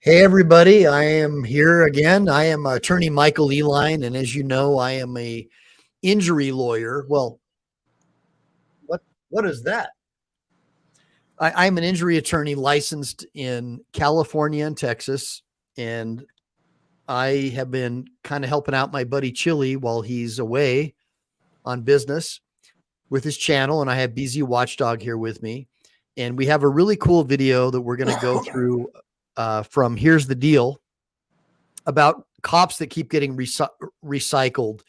Hey everybody, I am here again. I am attorney Michael Eline, and as you know, I am a injury lawyer. Well, what is that? I'm an injury attorney licensed in California and Texas, and I have been kind of helping out my buddy Chili while he's away on business with his channel, and I have BZ Watchdog here with me, and we have a really cool video that we're going to go through from Here's the Deal about cops that keep getting recycled.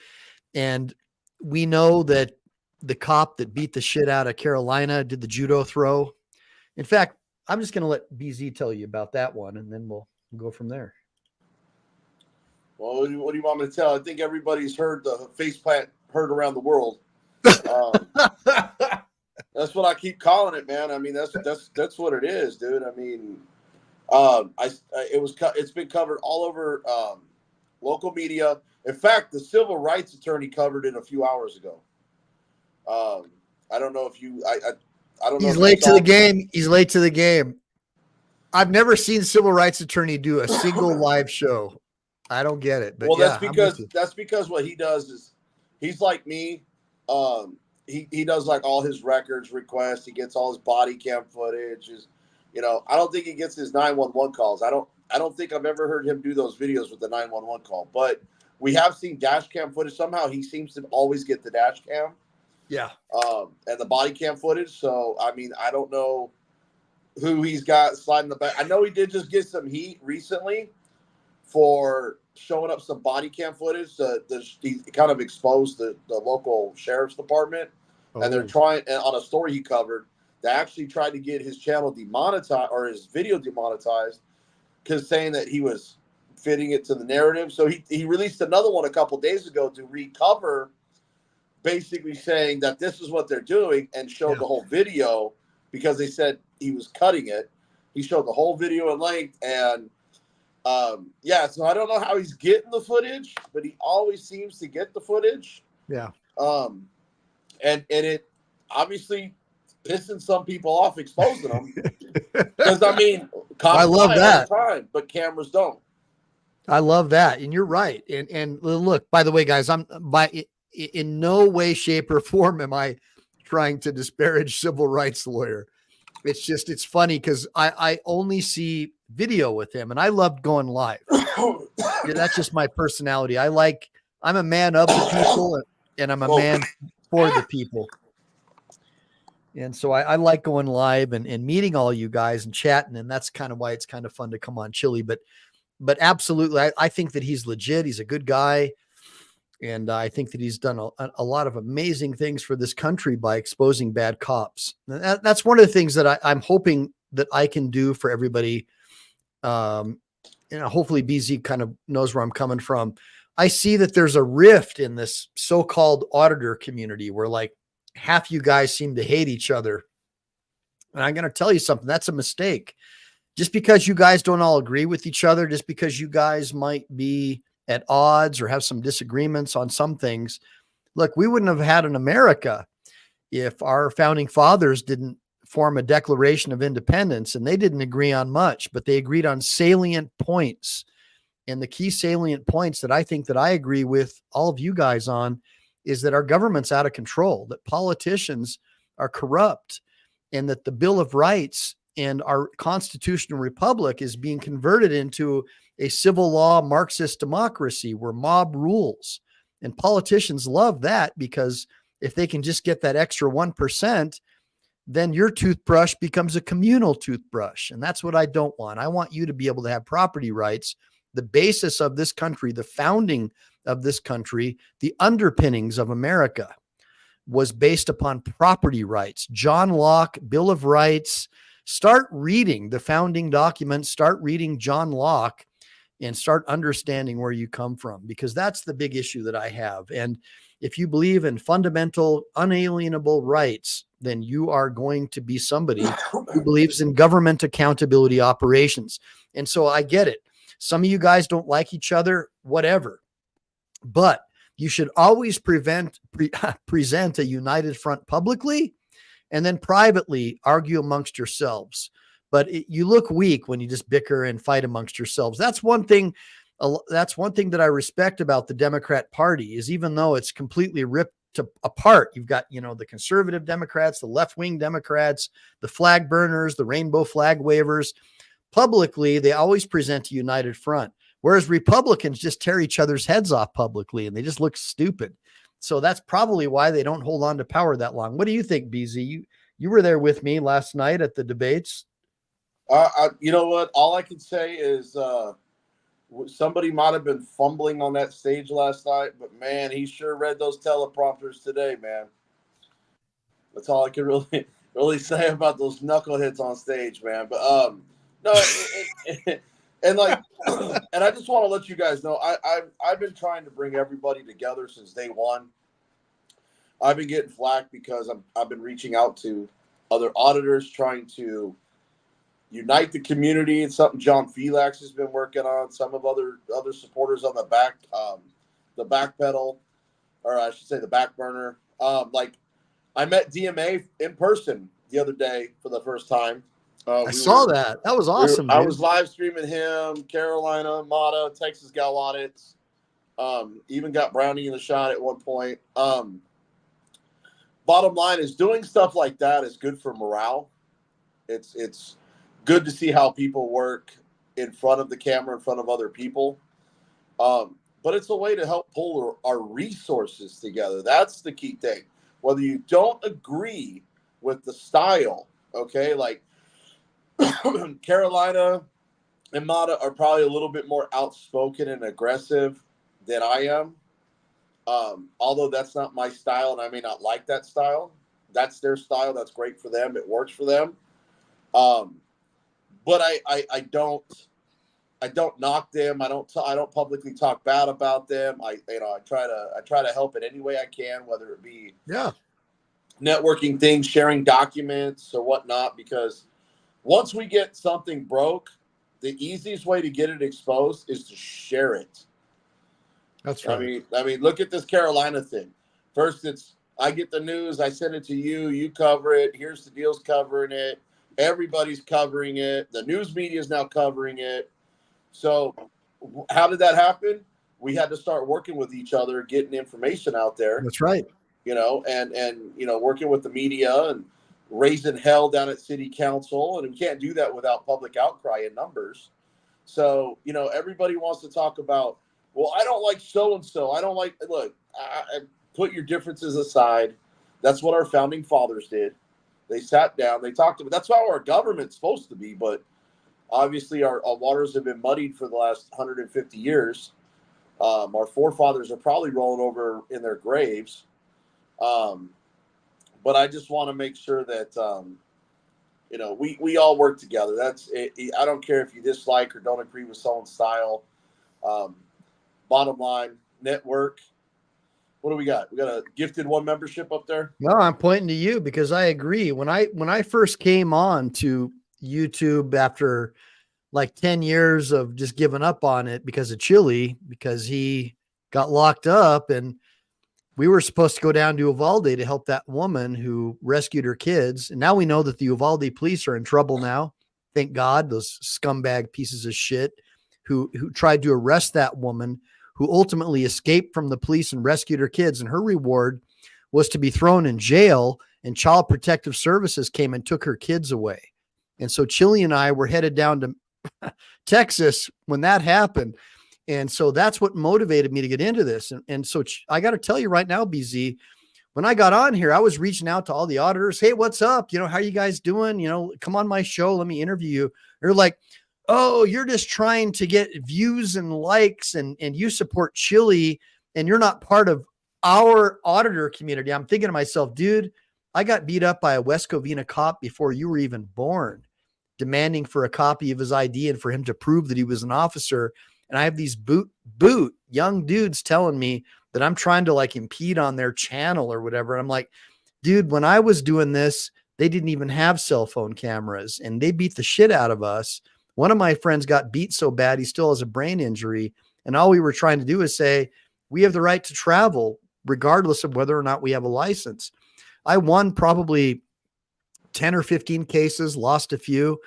And we know that the cop that beat the shit out of Carolina did the judo throw. In fact, I'm just going to let BZ tell you about that one, and then we'll go from there. Well, what do you want me to tell? I think everybody's heard the faceplant heard around the world. That's what I keep calling it, man. I mean, that's what it is, dude. I mean, it's been covered all over local media. In fact, the civil rights attorney covered it a few hours ago. I don't know if you, I don't know. He's late to the game. He's late to the game. I've never seen civil rights attorney do a single live show. I don't get it. But well, yeah, that's because what he does is he's like me. He does like all his records requests. He gets all his body cam footage. I don't think he gets his 911 calls. I don't think I've ever heard him do those videos with the 911 call. But we have seen dash cam footage. Somehow he seems to always get the dash cam. Yeah. And the body cam footage. So I mean, I don't know who he's got sliding the back. I know he did just get some heat recently for showing up some body cam footage. He kind of exposed the local sheriff's department. Oh. And they're trying, and on a story he covered, they actually tried to get his channel demonetized or his video demonetized because saying that he was fitting it to the narrative. So he released another one a couple days ago to recover, basically saying that this is what they're doing, and showed the whole video because they said he was cutting it. He showed the whole video in length, and so I don't know how he's getting the footage, but he always seems to get the footage. Yeah. And it obviously pissing some people off, exposing them. Because I mean, cops I love that, all the time, but cameras don't. I love that, and you're right. And look, by the way, guys, in no way, shape, or form am I trying to disparage civil rights lawyer. It's funny because I only see video with him, and I loved going live. That's just my personality. I'm a man of the people, and I'm a man for the people. And so I like going live and meeting all you guys and chatting, and that's kind of why it's kind of fun to come on Chili. But absolutely, I think that he's legit. He's a good guy. And I think that he's done a lot of amazing things for this country by exposing bad cops. That's one of the things that I'm hoping that I can do for everybody. Hopefully BZ kind of knows where I'm coming from. I see that there's a rift in this so-called auditor community where like half you guys seem to hate each other. And I'm going to tell you something. That's a mistake. Just because you guys don't all agree with each other, just because you guys might be at odds or have some disagreements on some things. Look, we wouldn't have had an America if our founding fathers didn't form a Declaration of Independence, and they didn't agree on much, but they agreed on salient points. And the key salient points that I think that I agree with all of you guys on is that our government's out of control, that politicians are corrupt, and that the Bill of Rights and our constitutional republic is being converted into a civil law Marxist democracy where mob rules. And politicians love that because if they can just get that extra 1%, then your toothbrush becomes a communal toothbrush. And that's what I don't want. I want you to be able to have property rights. The basis of this country, the founding of this country, the underpinnings of America was based upon property rights. John Locke, Bill of Rights. Start reading the founding documents, start reading John Locke, and start understanding where you come from, because that's the big issue that I have. And if you believe in fundamental, unalienable rights, then you are going to be somebody who believes in government accountability operations. And so I get it. Some of you guys don't like each other, whatever, but you should always present a united front publicly, and then privately argue amongst yourselves. but you look weak when you just bicker and fight amongst yourselves. That's one thing. That's one thing that I respect about the Democrat Party is even though it's completely ripped apart, you've got, the conservative Democrats, the left-wing Democrats, the flag burners, the rainbow flag wavers. Publicly, they always present a united front, whereas Republicans just tear each other's heads off publicly and they just look stupid. So that's probably why they don't hold on to power that long. What do you think, BZ? You were there with me last night at the debates. You know what? All I can say is somebody might have been fumbling on that stage last night, but man, he sure read those teleprompters today, man. That's all I can really say about those knuckleheads on stage, man. But no, and like, and I just want to let you guys know, I've been trying to bring everybody together since day one. I've been getting flack because I've been reaching out to other auditors, trying to unite the community. It's something John Felix has been working on. Some of other supporters on the back pedal, or I should say the Backburner. Like I met DMA in person the other day for the first time. I saw that. That was awesome. I was live streaming him, Carolina, Mata, Texas Gal Audits. Even got Brownie in the shot at one point. Bottom line is doing stuff like that is good for morale. It's good to see how people work in front of the camera, in front of other people. But it's a way to help pull our resources together. That's the key thing. Whether you don't agree with the style, okay, like Carolina and Mata are probably a little bit more outspoken and aggressive than I am. Although that's not my style and I may not like that style. That's their style. That's great for them. It works for them. But I don't knock them. I don't publicly talk bad about them. I try to help in any way I can, whether it be networking things, sharing documents or whatnot, because once we get something broke, the easiest way to get it exposed is to share it. That's right. I mean, look at this Carolina thing. First, I get the news, I send it to you, you cover it. Here's the deals covering it. Everybody's covering it. The news media is now covering it. So how did that happen? We had to start working with each other, getting information out there. That's right. And working with the media and raising hell down at city council. And we can't do that without public outcry and numbers. So, everybody wants to talk about, well, I don't like so-and-so. I don't like, look, I put your differences aside. That's what our founding fathers did. They sat down, they talked about, that's how our government's supposed to be. But obviously our waters have been muddied for the last 150 years. Our forefathers are probably rolling over in their graves. But I just want to make sure that, we all work together. That's it. I don't care if you dislike or don't agree with someone's style. Bottom line, network. What do we got? We got a gifted one membership up there. No, I'm pointing to you because I agree. When I first came on to YouTube after like 10 years of just giving up on it because of Chili, because he got locked up and we were supposed to go down to Uvalde to help that woman who rescued her kids. And now we know that the Uvalde police are in trouble now. Thank God, those scumbag pieces of shit who tried to arrest that woman, who ultimately escaped from the police and rescued her kids. And her reward was to be thrown in jail, and Child Protective Services came and took her kids away. And so Chili and I were headed down to Texas when that happened. And so that's what motivated me to get into this. And so I got to tell you right now, BZ, when I got on here, I was reaching out to all the auditors. Hey, what's up? How are you guys doing? Come on my show. Let me interview you. They're like, oh, you're just trying to get views and likes and you support Chili and you're not part of our auditor community. I'm thinking to myself, dude, I got beat up by a West Covina cop before you were even born, demanding for a copy of his ID and for him to prove that he was an officer. And I have these boot young dudes telling me that I'm trying to like impede on their channel or whatever. And I'm like, dude, when I was doing this, they didn't even have cell phone cameras and they beat the shit out of us. One of my friends got beat so bad, he still has a brain injury. And all we were trying to do is say, we have the right to travel regardless of whether or not we have a license. I won probably 10 or 15 cases, lost a few.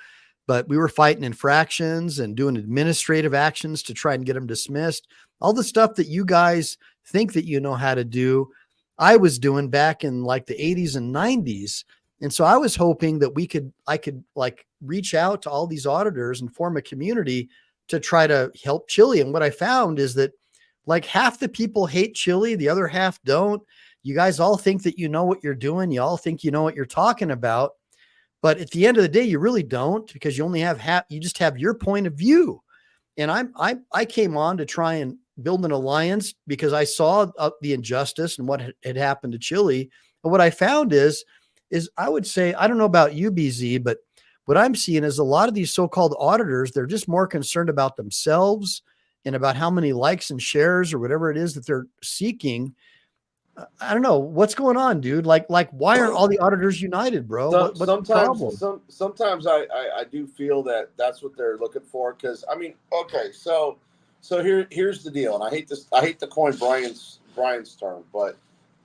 but we were fighting infractions and doing administrative actions to try and get them dismissed. All the stuff that you guys think that you know how to do, I was doing back in like the 80s and 90s. And so I was hoping that I could like reach out to all these auditors and form a community to try to help Chili. And what I found is that like half the people hate Chili, the other half don't. You guys all think that you know what you're doing. You all think you know what you're talking about. But at the end of the day, you really don't, because you only have you just have your point of view. And I came on to try and build an alliance because I saw the injustice and what had happened to Chili. And what I found is I would say, I don't know about you, BZ, but what I'm seeing is a lot of these so-called auditors, they're just more concerned about themselves and about how many likes and shares or whatever it is that they're seeking. I don't know what's going on, dude. Like why aren't all the auditors united, bro? What's the problem? Sometimes I do feel that that's what they're looking for. Cause I mean, okay. So here's the deal. And I hate to coin Brian's term, but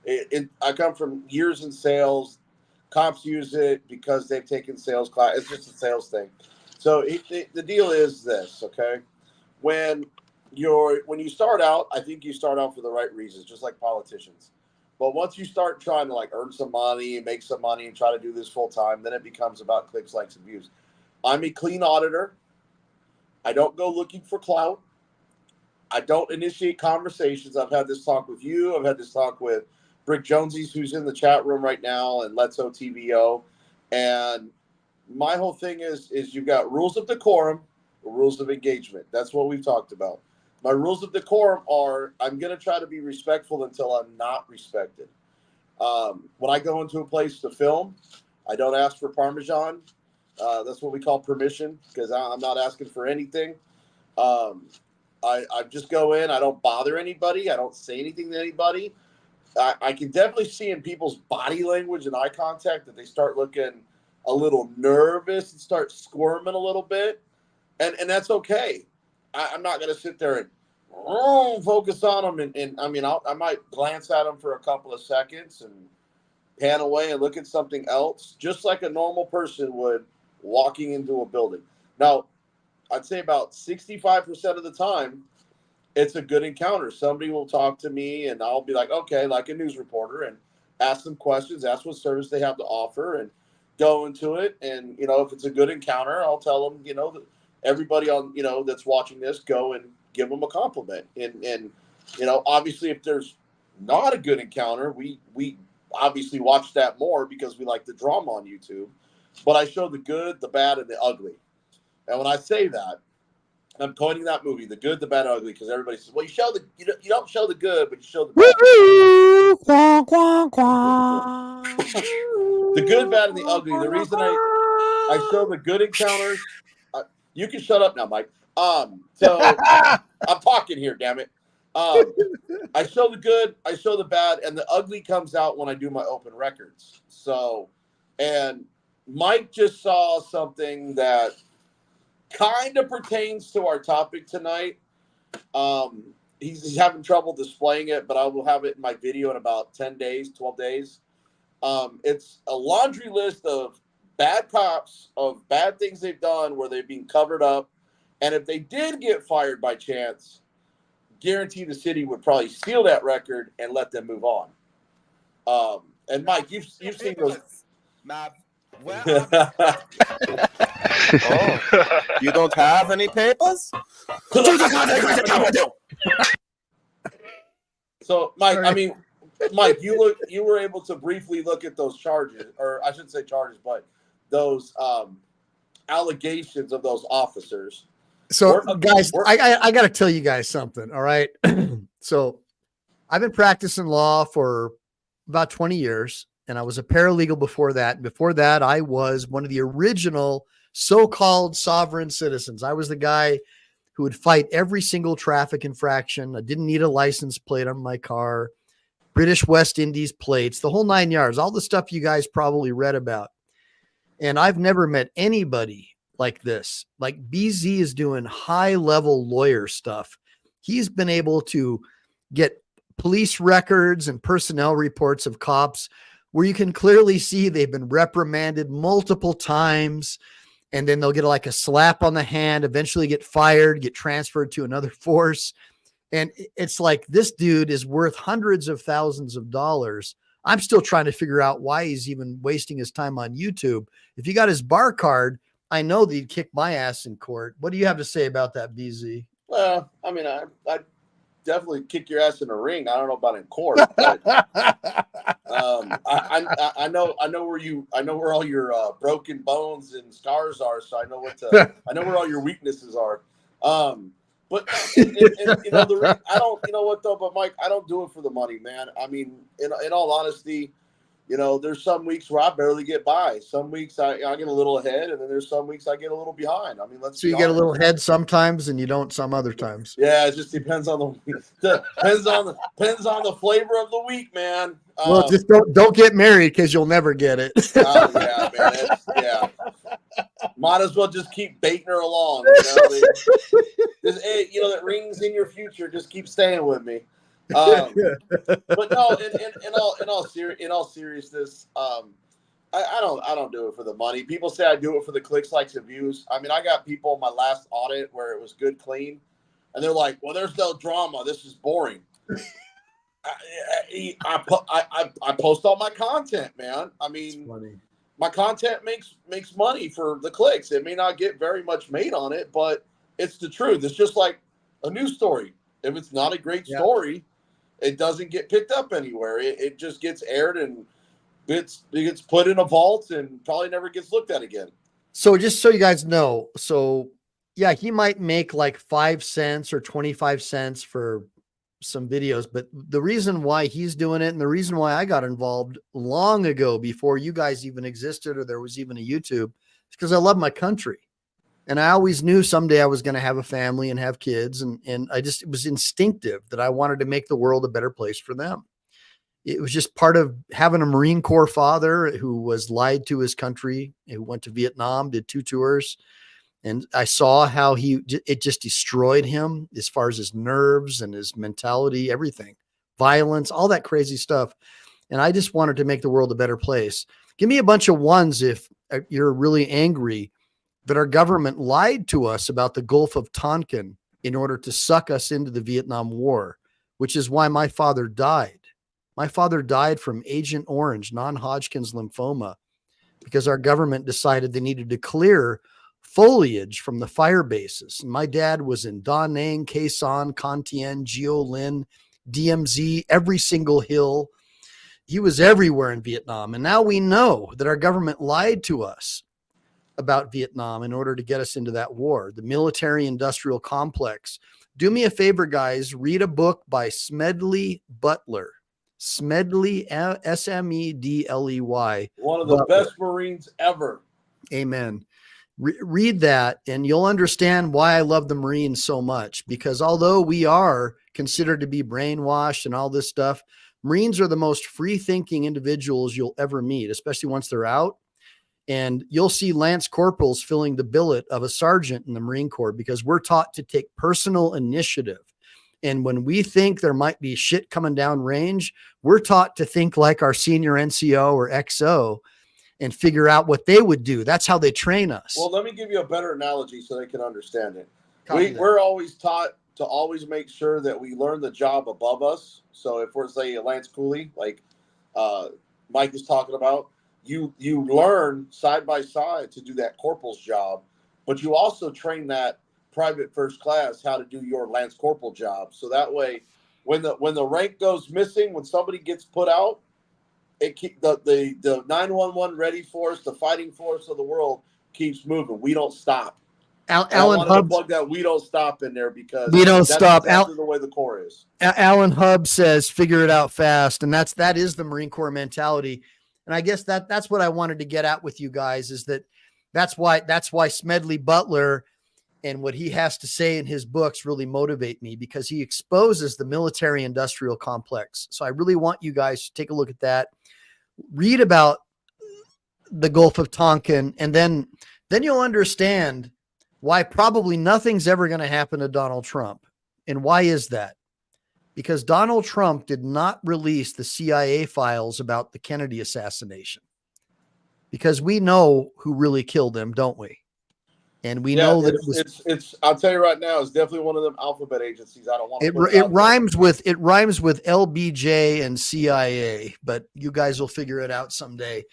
I come from years in sales. Cops use it because they've taken sales class. It's just a sales thing. So the deal is this, okay? When you start out, I think you start out for the right reasons, just like politicians. But once you start trying to like earn some money and make some money and try to do this full time, then it becomes about clicks, likes, and views. I'm a clean auditor. I don't go looking for clout. I don't initiate conversations. I've had this talk with you. I've had this talk with Brick Jonesies, who's in the chat room right now, and Let's OTVO. And my whole thing is you've got rules of decorum, rules of engagement. That's what we've talked about. My rules of decorum are I'm going to try to be respectful until I'm not respected. When I go into a place to film, I don't ask for Parmesan. That's what we call permission, because I'm not asking for anything. I just go in. I don't bother anybody. I don't say anything to anybody. I can definitely see in people's body language and eye contact that they start looking a little nervous and start squirming a little bit. And that's okay. I'm not going to sit there and focus on them. And I mean, I might glance at them for a couple of seconds and pan away and look at something else, just like a normal person would walking into a building. Now, I'd say about 65% of the time, it's a good encounter. Somebody will talk to me and I'll be like, okay, like a news reporter, and ask them questions, ask what service they have to offer, and go into it. And, if it's a good encounter, I'll tell them, that everybody on, that's watching this, go and give them a compliment. And obviously if there's not a good encounter, we obviously watch that more because we like the drama on YouTube, but I show the good, the bad, and the ugly. And when I say that, I'm coining that movie, The Good, the Bad, and Ugly, because everybody says, well, you don't show the good, but you show the bad. The good, bad, and the ugly. The reason I show the good encounters, you can shut up now, Mike. So I'm talking here, damn it. I show the good, I show the bad, and the ugly comes out when I do my open records. So, and Mike just saw something that kind of pertains to our topic tonight. He's having trouble displaying it, but I will have it in my video in about 10 days, 12 days. It's a laundry list of bad cops, of bad things they've done where they've been covered up. And if they did get fired by chance, guarantee the city would probably steal that record and let them move on. And Mike, you've seen those. Oh, you don't have any papers? So, Mike, I mean, Mike, you were able to briefly look at those charges, or I shouldn't say charges, but those allegations of those officers. So, guys, I got to tell you guys something. All right. So, I've been practicing law for about 20 years, and I was a paralegal before that. Before that, I was one of the original so-called sovereign citizens. I was the guy who would fight every single traffic infraction. I didn't need a license plate on my car, British West Indies plates, the whole 9 yards, all the stuff you guys probably read about. And I've never met anybody like this. Like BZ is doing high-level lawyer stuff. He's been able to get police records and personnel reports of cops where you can clearly see they've been reprimanded multiple times. and then they'll get like a slap on the hand, eventually get fired, get transferred to another force. And it's like, this dude is worth hundreds of thousands of dollars. I'm still trying to figure out why he's even wasting his time on YouTube. If he got his bar card, I know that he'd kick my ass in court. What do you have to say about that, BZ? Well, I mean, I definitely kick your ass in the ring. I don't know about in court, but I know where all your broken bones and scars are. So I know where all your weaknesses are. But I don't, you know what though, but Mike, I don't do it for the money, man. I mean, in all honesty, there's some weeks where I barely get by. Some weeks I get a little ahead, and then there's some weeks I get a little behind. I mean, so you get a little ahead sometimes, and you don't some other times. Yeah, it just depends on the depends on the flavor of the week, man. Well, just don't get married because you'll never get it. Oh yeah, man. Yeah. Might as well just keep baiting her along. That rings in your future. Just keep staying with me. But no, in all seriousness, I don't do it for the money. People say I do it for the clicks, likes, and views. I mean, I got people in my last audit where it was good, clean, and they're like, "Well, there's no drama. This is boring." I post all my content, man. I mean, my content makes money for the clicks. It may not get very much made on it, but it's the truth. It's just like a news story. If it's not a great story, it doesn't get picked up anywhere. It just gets aired and it gets put in a vault and probably never gets looked at again. So just so you guys know, yeah, he might make like 5 cents or 25 cents for some videos, but the reason why he's doing it and the reason why I got involved long ago before you guys even existed or there was even a YouTube is because I love my country. And I always knew someday I was going to have a family and have kids. And it was instinctive that I wanted to make the world a better place for them. It was just part of having a Marine Corps father who was lied to his country, who went to Vietnam, did 2 tours. And I saw how it just destroyed him as far as his nerves and his mentality, everything, violence, all that crazy stuff. And I just wanted to make the world a better place. Give me a bunch of ones if you're really angry that our government lied to us about the Gulf of Tonkin in order to suck us into the Vietnam War, which is why my father died. My father died from Agent Orange, non-Hodgkin's lymphoma, because our government decided they needed to clear foliage from the fire bases. And my dad was in Da Nang, Khe Sanh, Con Tien, Gio Linh, DMZ, every single hill. He was everywhere in Vietnam. And now we know that our government lied to us about Vietnam in order to get us into that war. The military industrial complex. Do me a favor, guys, read a book by Smedley Butler. Smedley, Smedley. One of the best Marines ever. Amen. Read that and you'll understand why I love the Marines so much, because although we are considered to be brainwashed and all this stuff, Marines are the most free thinking individuals you'll ever meet, especially once they're out. And you'll see Lance Corporals filling the billet of a sergeant in the Marine Corps because we're taught to take personal initiative. And when we think there might be shit coming down range, we're taught to think like our senior NCO or XO and figure out what they would do. That's how they train us. Well, let me give you a better analogy so they can understand it. We're always taught to always make sure that we learn the job above us. So if we're, say, a Lance Cooley, like Mike is talking about, you learn side by side to do that corporal's job, but you also train that private first class how to do your Lance Corporal job. So that way, when the rank goes missing, when somebody gets put out, it keep the 911 ready force, the fighting force of the world keeps moving. We don't stop. Alan Hubbs, plug that we don't stop in there because we don't stop. That's the way the Corps is. Alan Hubbs says, "Figure it out fast," and that is the Marine Corps mentality. And I guess that's what I wanted to get at with you guys is that's why Smedley Butler and what he has to say in his books really motivate me, because he exposes the military industrial complex. So I really want you guys to take a look at that, read about the Gulf of Tonkin, and then you'll understand why probably nothing's ever going to happen to Donald Trump. And why is that? Because Donald Trump did not release the CIA files about the Kennedy assassination. Because we know who really killed him, don't we? And we know that it's I'll tell you right now, it's definitely one of them alphabet agencies. I don't want to it rhymes with LBJ and CIA, but you guys will figure it out someday.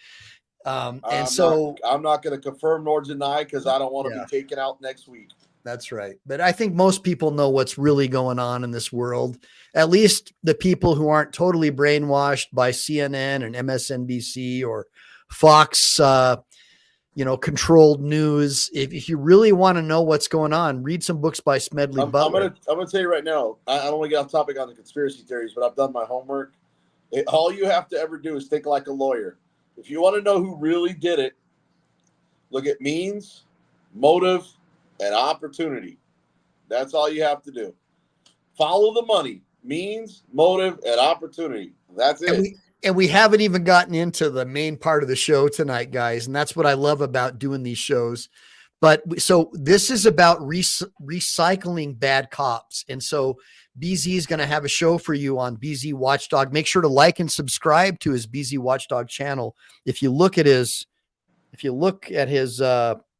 And I'm not going to confirm nor deny because I don't want to be taken out next week. That's right. But I think most people know what's really going on in this world. At least the people who aren't totally brainwashed by CNN and MSNBC or Fox, controlled news. If you really want to know what's going on, read some books by Smedley Butler. I'm gonna tell you right now. I don't want to get off topic on the conspiracy theories, but I've done my homework. All you have to ever do is think like a lawyer. If you want to know who really did it, look at means, motive, and opportunity. That's all you have to do. Follow the money, means, motive, and opportunity. That's it. And we haven't even gotten into the main part of the show tonight, guys. And that's what I love about doing these shows. But so this is about recycling bad cops. And so BZ is going to have a show for you on BZ Watchdog. Make sure to like and subscribe to his BZ Watchdog channel. If you look at his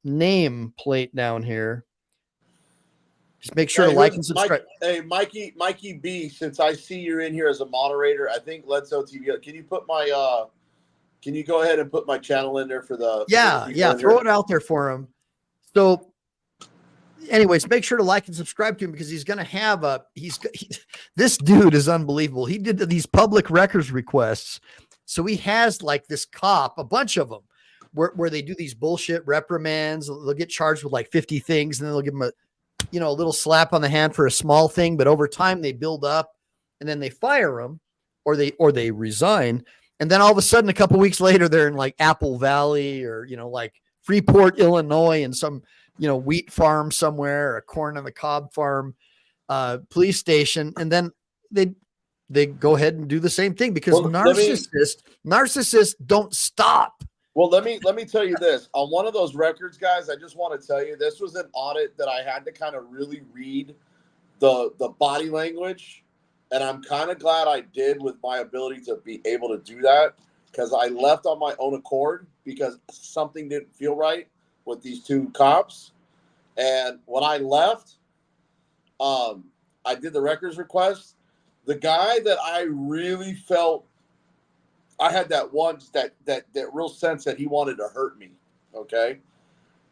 name plate down here, just make sure to like and subscribe. Mikey B, since I see you're in here as a moderator, I think Let's OTV. Can you put my can you go ahead and put my channel in there for the throw it out there for him. So anyways, make sure to like and subscribe to him because he's going to have this dude is unbelievable. He did these public records requests. So he has like this cop, a bunch of them where they do these bullshit reprimands. They'll get charged with like 50 things and then they'll give them a little slap on the hand for a small thing. But over time they build up and then they fire them or they resign. And then all of a sudden, a couple weeks later, they're in like Apple Valley or, like Freeport, Illinois, and some, wheat farm somewhere, or a corn on the cob farm, police station. And then they go ahead and do the same thing because narcissists don't stop. Well, let me tell you this. On one of those records, guys, I just want to tell you, this was an audit that I had to kind of really read the body language. And I'm kind of glad I did with my ability to be able to do that because I left on my own accord because something didn't feel right with these two cops. And when I left, I did the records request. The guy that I really felt, I had that real sense that he wanted to hurt me. Okay.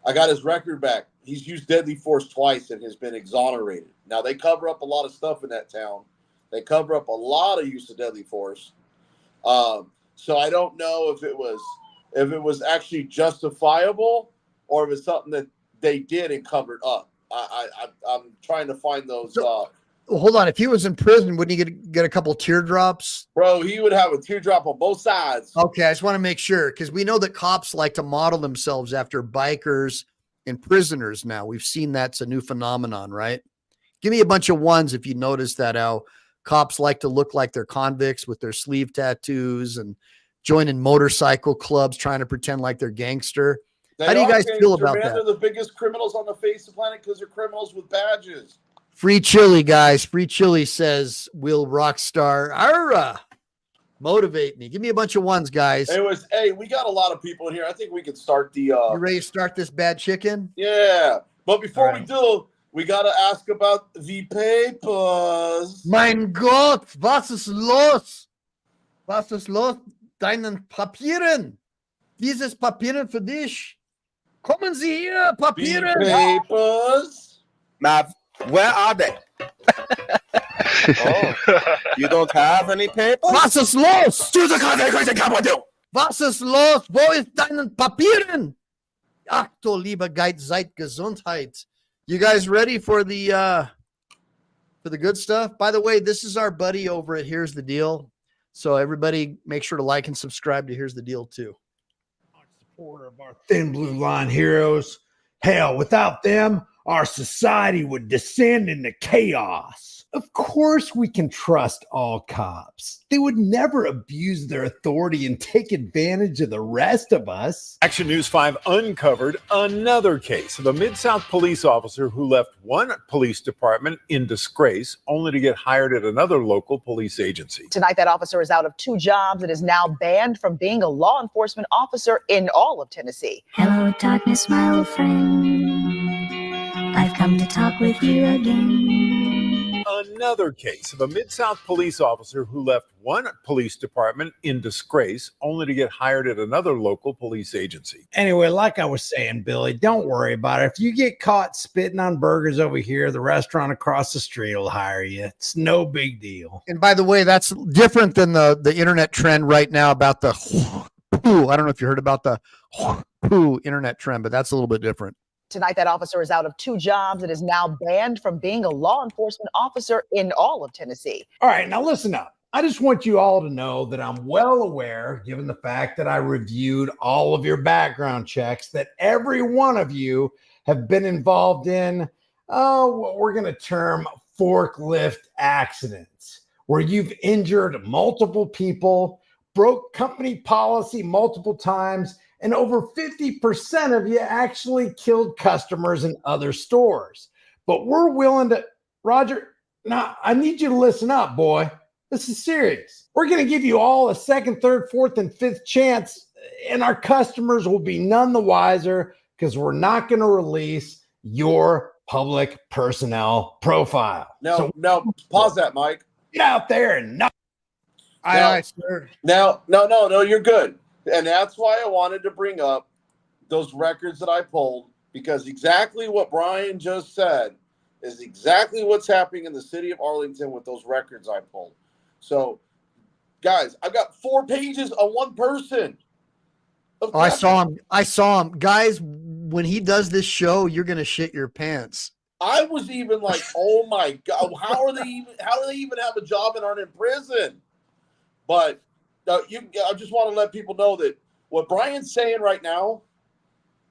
I got his record back. He's used deadly force twice and has been exonerated. Now they cover up a lot of stuff in that town. They cover up a lot of use of deadly force. So I don't know if it was actually justifiable or if it's something that they did and covered up. I'm trying to find those. Well, hold on. If he was in prison, wouldn't he get a couple teardrops? Bro, he would have a teardrop on both sides. Okay, I just want to make sure because we know that cops like to model themselves after bikers and prisoners now. We've seen that's a new phenomenon, right? Give me a bunch of ones if you notice that how cops like to look like they're convicts with their sleeve tattoos and joining motorcycle clubs trying to pretend like they're gangster. How do you guys feel about that? They're the biggest criminals on the face of the planet because they're criminals with badges. Free Chili, guys. Free Chili says, will Rockstar motivate me? Give me a bunch of ones, guys. Hey, we got a lot of people in here. I think we could start the... You ready to start this bad chicken? Yeah. But before we do, we got to ask about the papers. Mein Gott, was ist los? Was ist los? Deinen Papieren. Dieses Papieren für dich. Kommen Sie hier, Papieren. The papers. Now, where are they? You don't have any papers? Was ist los? Was ist los? Wo ist deinen Papieren? Ach du lieber Geiz, seid Gesundheit. You guys ready for the good stuff? By the way, this is our buddy over at Here's the Deal. So everybody make sure to like and subscribe to Here's the Deal too. Supporter of our Thin Blue Line heroes. Hell, without them, our society would descend into chaos. Of course, we can trust all cops. They would never abuse their authority and take advantage of the rest of us. Action News 5 uncovered another case of a Mid-South police officer who left one police department in disgrace only to get hired at another local police agency. Tonight, that officer is out of 2 jobs and is now banned from being a law enforcement officer in all of Tennessee. Hello, darkness, my old friend. talk with you again. Another case of a Mid-South police officer who left one police department in disgrace only to get hired at another local police agency. Anyway, like I was saying, Billy, don't worry about it. If you get caught spitting on burgers over here, the restaurant across the street will hire you. It's no big deal. And by the way, that's different than the internet trend right now about the poo. I don't know if you heard about the poo internet trend, but that's a little bit different. Tonight, that officer is out of 2 jobs and is now banned from being a law enforcement officer in all of Tennessee. All right, now listen up. I just want you all to know that I'm well aware, given the fact that I reviewed all of your background checks, that every one of you have been involved in what we're going to term forklift accidents, where you've injured multiple people, broke company policy multiple times, and over 50% of you actually killed customers in other stores. But we're willing to, Roger, now I need you to listen up, boy. This is serious. We're going to give you all a second, third, fourth, and fifth chance, and our customers will be none the wiser because we're not going to release your public personnel profile. Now, pause that, Mike. Get out there and knock. Aye, sir. No, you're good. And that's why I wanted to bring up those records that I pulled, because exactly what Brian just said is exactly what's happening in the city of Arlington with those records I pulled. So, guys, I've got 4 pages on one person. Oh, I saw him. Guys, when he does this show, you're going to shit your pants. I was even like, oh my God, how do they even have a job and aren't in prison? But I just want to let people know that what Brian's saying right now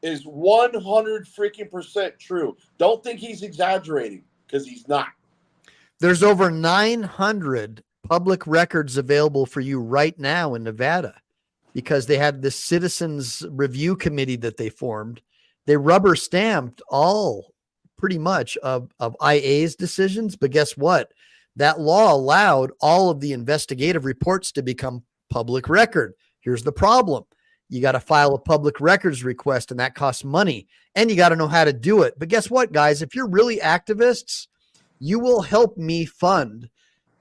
is 100% true. Don't think he's exaggerating, because he's not. There's over 900 public records available for you right now in Nevada, because they had this citizens review committee that they formed. They rubber stamped all pretty much of IA's decisions. But guess what? That law allowed all of the investigative reports to become public record. Here's the problem. You got to file a public records request, and that costs money, and you got to know how to do it. But guess what, guys? If you're really activists, you will help me fund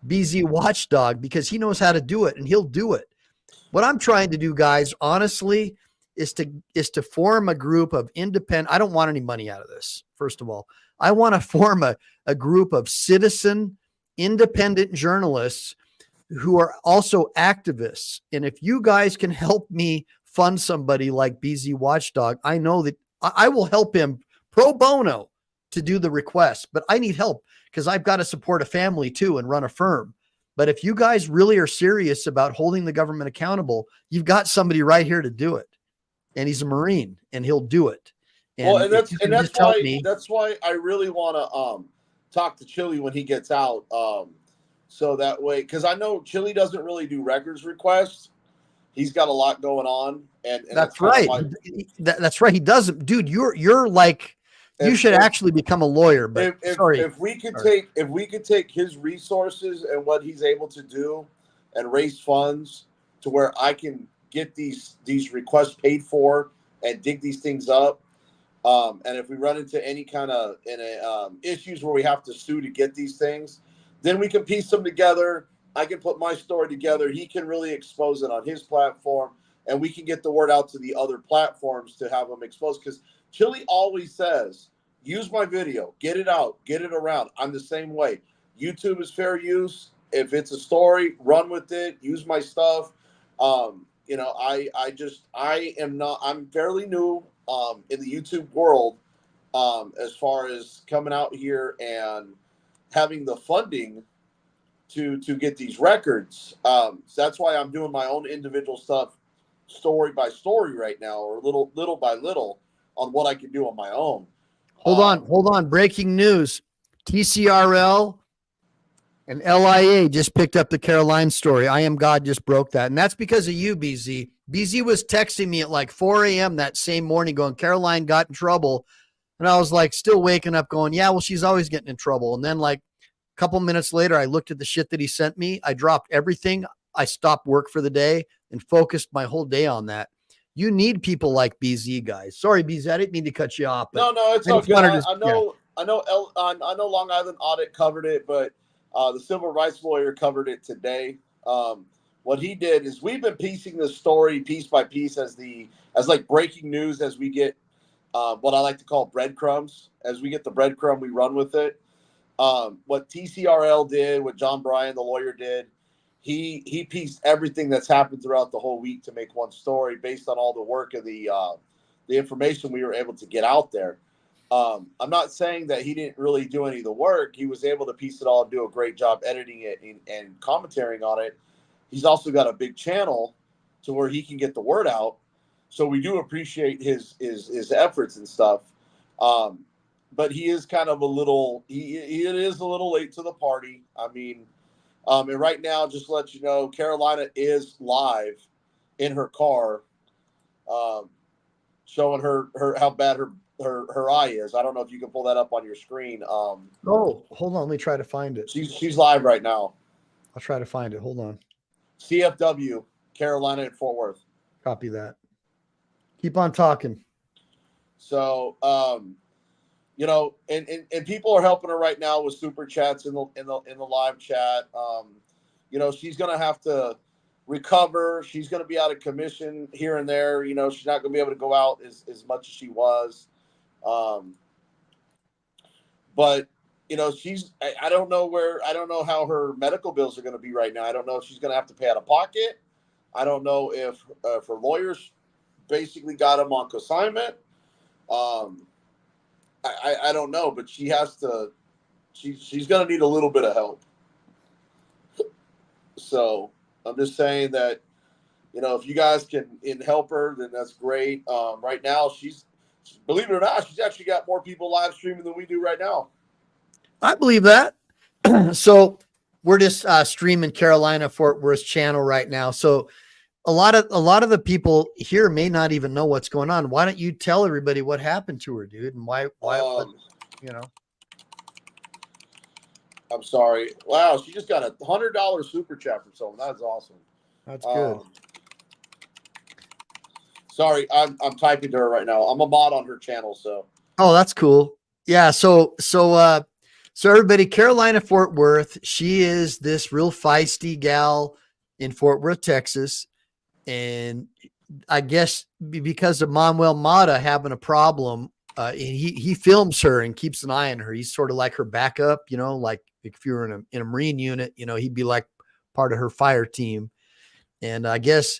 BZ Watchdog, because he knows how to do it, and he'll do it. What I'm trying to do, guys, honestly, is to form a group of independent. I don't want any money out of this. First of all, I want to form a group of citizen independent journalists who are also activists. And if you guys can help me fund somebody like BZ Watchdog, I know that I will help him pro bono to do the request, but I need help because I've got to support a family too and run a firm. But if you guys really are serious about holding the government accountable, you've got somebody right here to do it. And he's a Marine and he'll do it. And that's why I really want to talk to Chili when he gets out. So that way, because I know Chili doesn't really do records requests. He's got a lot going on, and that's right. That's right. He doesn't, dude. You're like, you should actually become a lawyer. But if we could take his resources and what he's able to do, and raise funds to where I can get these requests paid for and dig these things up. And if we run into any kind of issues where we have to sue to get these things, then we can piece them together. I can put my story together. He can really expose it on his platform, and we can get the word out to the other platforms to have them exposed. Because Chili always says, use my video, get it out, get it around. I'm the same way. YouTube is fair use. If it's a story, run with it, use my stuff. I'm fairly new in the YouTube world as far as coming out here and having the funding to get these records. So that's why I'm doing my own individual stuff, story by story right now, or little by little, on what I can do on my own. Hold on. Breaking news. TCRL and LIA just picked up the Caroline story. I Am God just broke that. And that's because of you, BZ. BZ was texting me at like 4 a.m. that same morning going, Caroline got in trouble. And I was like still waking up going, yeah, well, she's always getting in trouble. And then like a couple minutes later, I looked at the shit that he sent me. I dropped everything. I stopped work for the day and focused my whole day on that. You need people like BZ, guys. Sorry, BZ, I didn't mean to cut you off. No, it's all good. I know I know Long Island Audit covered it, but the civil rights lawyer covered it today. What he did is we've been piecing this story piece by piece as like breaking news as we get what I like to call breadcrumbs. As we get the breadcrumb, we run with it. What TCRL did, what John Bryan, the lawyer, did, he pieced everything that's happened throughout the whole week to make one story based on all the work of the information we were able to get out there. I'm not saying that he didn't really do any of the work. He was able to piece it all and do a great job editing it and commentating on it. He's also got a big channel to where he can get the word out. So we do appreciate his efforts and stuff. But he is kind of it is a little late to the party. I mean, and right now, just to let you know, Carolina is live in her car, showing her how bad her eye is. I don't know if you can pull that up on your screen. Oh, hold on. Let me try to find it. She's live right now. I'll try to find it. Hold on. CFW, Carolina and Fort Worth. Copy that. Keep on talking. So, you know, and people are helping her right now with super chats in the live chat. You know, she's gonna have to recover. She's gonna be out of commission here and there. You know, she's not gonna be able to go out as much as she was. But you know, I don't know how her medical bills are going to be right now. I don't know if she's going to have to pay out of pocket. I don't know if her lawyers basically got him on consignment. I don't know, but she has to. She's going to need a little bit of help. So I'm just saying that, you know, if you guys can help her, then that's great. Right now, believe it or not, she's actually got more people live streaming than we do right now. I believe that. So we're just streaming Carolina Fort Worth channel right now. So a lot of the people here may not even know what's going on. Why don't you tell everybody what happened to her, dude, and why you know? I'm sorry. Wow, she just got $100 super chat from someone. That's awesome. That's good. Sorry, I'm typing to her right now. I'm a mod on her channel, so. Oh, that's cool. Yeah. So everybody, Carolina Fort Worth, she is this real feisty gal in Fort Worth, Texas. And I guess because of Manuel Mata having a problem, he films her and keeps an eye on her. He's sort of like her backup, you know, like if you were in a Marine unit, you know, he'd be like part of her fire team. And I guess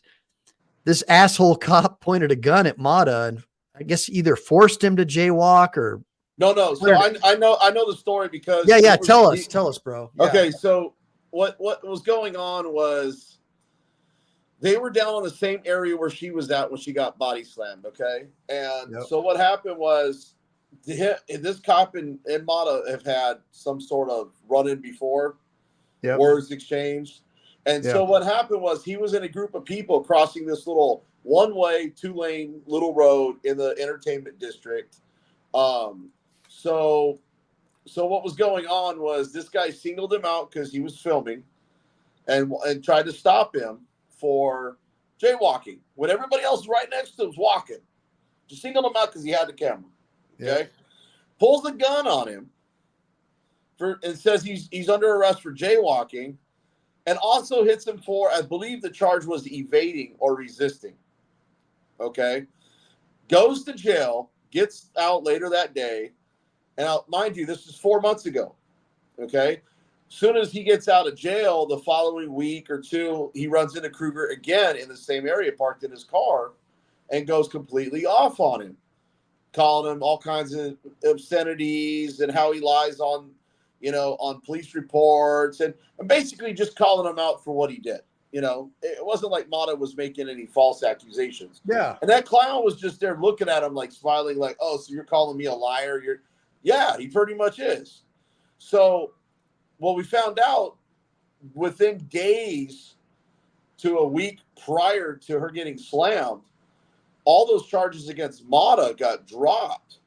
this asshole cop pointed a gun at Mata and I guess either forced him to jaywalk or. No. So I know the story because. Yeah. Tell us, bro. Yeah. Okay. So what was going on was they were down on the same area where she was at when she got body slammed. Okay. And So what happened was this cop and Mata have had some sort of run-in before, words exchanged. And so what happened was he was in a group of people crossing this little one-way, two-lane little road in the entertainment district. So what was going on was this guy singled him out because he was filming and tried to stop him for jaywalking when everybody else right next to him was walking. Just singled him out because he had the camera. Okay. Pulls the gun on him and says he's under arrest for jaywalking and also hits him for, I believe the charge was evading or resisting. Okay. Goes to jail, gets out later that day. And mind you, this is 4 months ago. Okay. Soon as he gets out of jail, the following week or two, he runs into Kruger again in the same area, parked in his car, and goes completely off on him, calling him all kinds of obscenities and how he lies on police reports and basically just calling him out for what he did. You know, it wasn't like Mata was making any false accusations. Yeah. And that clown was just there looking at him like smiling, like, oh, so you're calling me a liar? Yeah, he pretty much is. So what we found out within days to a week prior to her getting slammed, all those charges against Mata got dropped.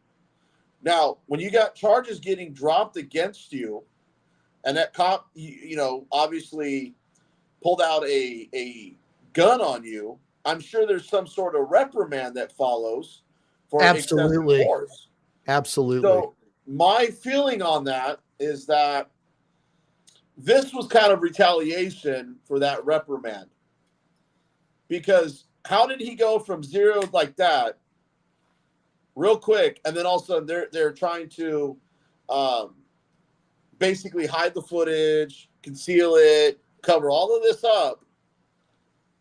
Now, when you got charges getting dropped against you, and that cop, obviously pulled out a gun on you, I'm sure there's some sort of reprimand that follows for excessive force. Absolutely. my feeling on that is that this was kind of retaliation for that reprimand. Because how did he go from 0 like that real quick, and then all of a sudden they're trying to basically hide the footage, conceal it, cover all of this up.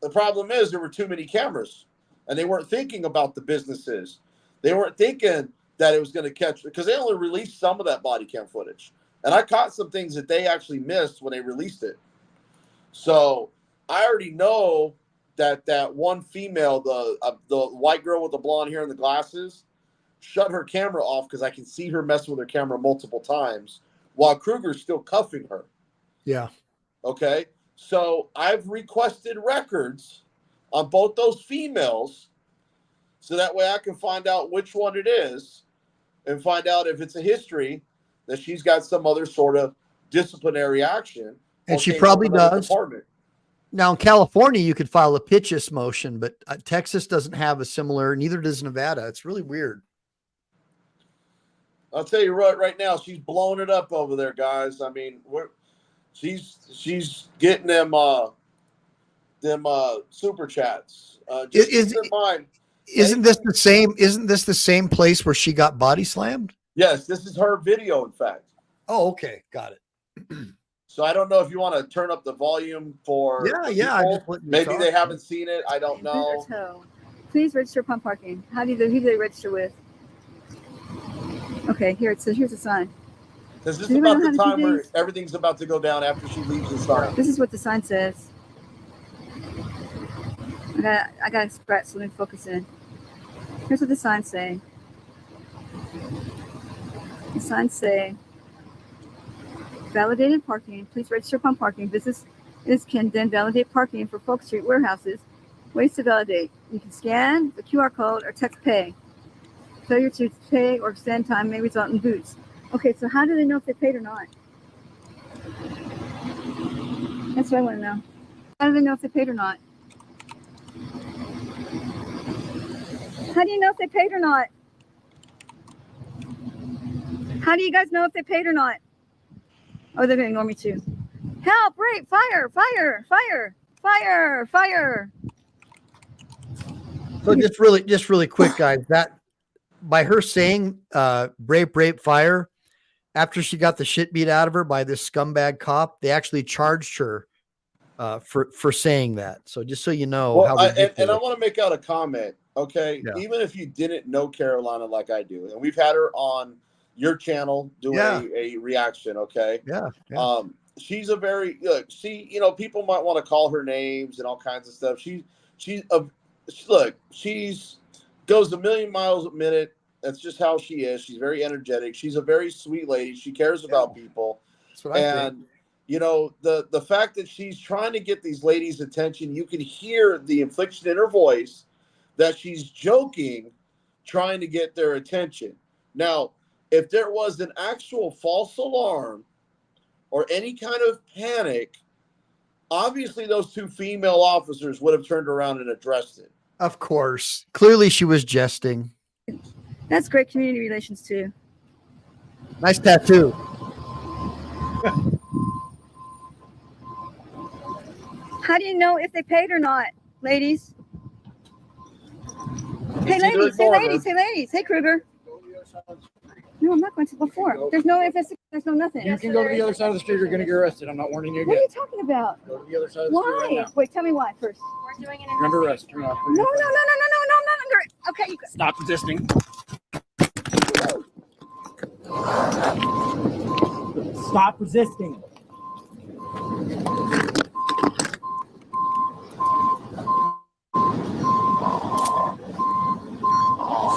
The problem is there were too many cameras, and they weren't thinking about the businesses. They weren't thinking that it was going to catch, because they only released some of that body cam footage. And I caught some things that they actually missed when they released it. So I already know that one female, the white girl with the blonde hair and the glasses, shut her camera off because I can see her messing with her camera multiple times while Kruger's still cuffing her. Yeah. Okay. So I've requested records on both those females so that way I can find out which one it is and find out if it's a history that she's got some other sort of disciplinary action. And she probably does. Department. Now in California, you could file a pitchess motion, but Texas doesn't have a similar, neither does Nevada. It's really weird. I'll tell you right now, she's blowing it up over there, guys. I mean, she's getting them super chats. Just keep in mind, isn't this the same place where she got body slammed? Yes, this is her video, in fact. Oh, okay, got it. So I don't know if you want to turn up the volume for yeah. Maybe they haven't seen it. I don't know. Please register upon parking. Who do they register with? Okay, here's a sign. This is about the time where everything's about to go down after she leaves the sign. This is what the sign says. I got to scratch so let me focus in. Here's what the signs say. The signs say, validated parking. Please register upon parking. This can then validate parking for Folk Street warehouses. Ways to validate. You can scan the QR code or text pay. Failure to pay or extend time may result in boots. Okay, so how do they know if they paid or not? That's what I want to know. How do they know if they paid or not? How do you know if they paid or not? How do you guys know if they paid or not? Oh, they're going to ignore me too. Help, rape, fire, fire, fire, fire, fire. So just really quick, guys, that by her saying rape, fire, after she got the shit beat out of her by this scumbag cop, they actually charged her for saying that. So just so you know, well, how and I want to make out a comment. Okay, yeah. Even if you didn't know Carolina like I do, and we've had her on your channel doing a reaction. Okay, yeah. She's a very people might want to call her names and all kinds of stuff. She's goes a million miles a minute. That's just how she is. She's very energetic. She's a very sweet lady. She cares about people. That's what I think. The fact that she's trying to get these ladies' attention, you can hear the inflection in her voice that she's joking, trying to get their attention. Now, if there was an actual false alarm or any kind of panic, obviously those two female officers would have turned around and addressed it. Of course. Clearly she was jesting. That's great community relations too. Nice tattoo. How do you know if they paid or not, ladies? Hey ladies, hey Kruger. No, I'm not going to before. There's no nothing. You can go to the other side of the street, you're going to get arrested. I'm not warning you again. What are you talking about? Go to the other side of the street right now. Wait, tell me why first. We're doing an You're under arrest. Turn off. No, I'm not under it. Okay, you stop resisting. Stop resisting.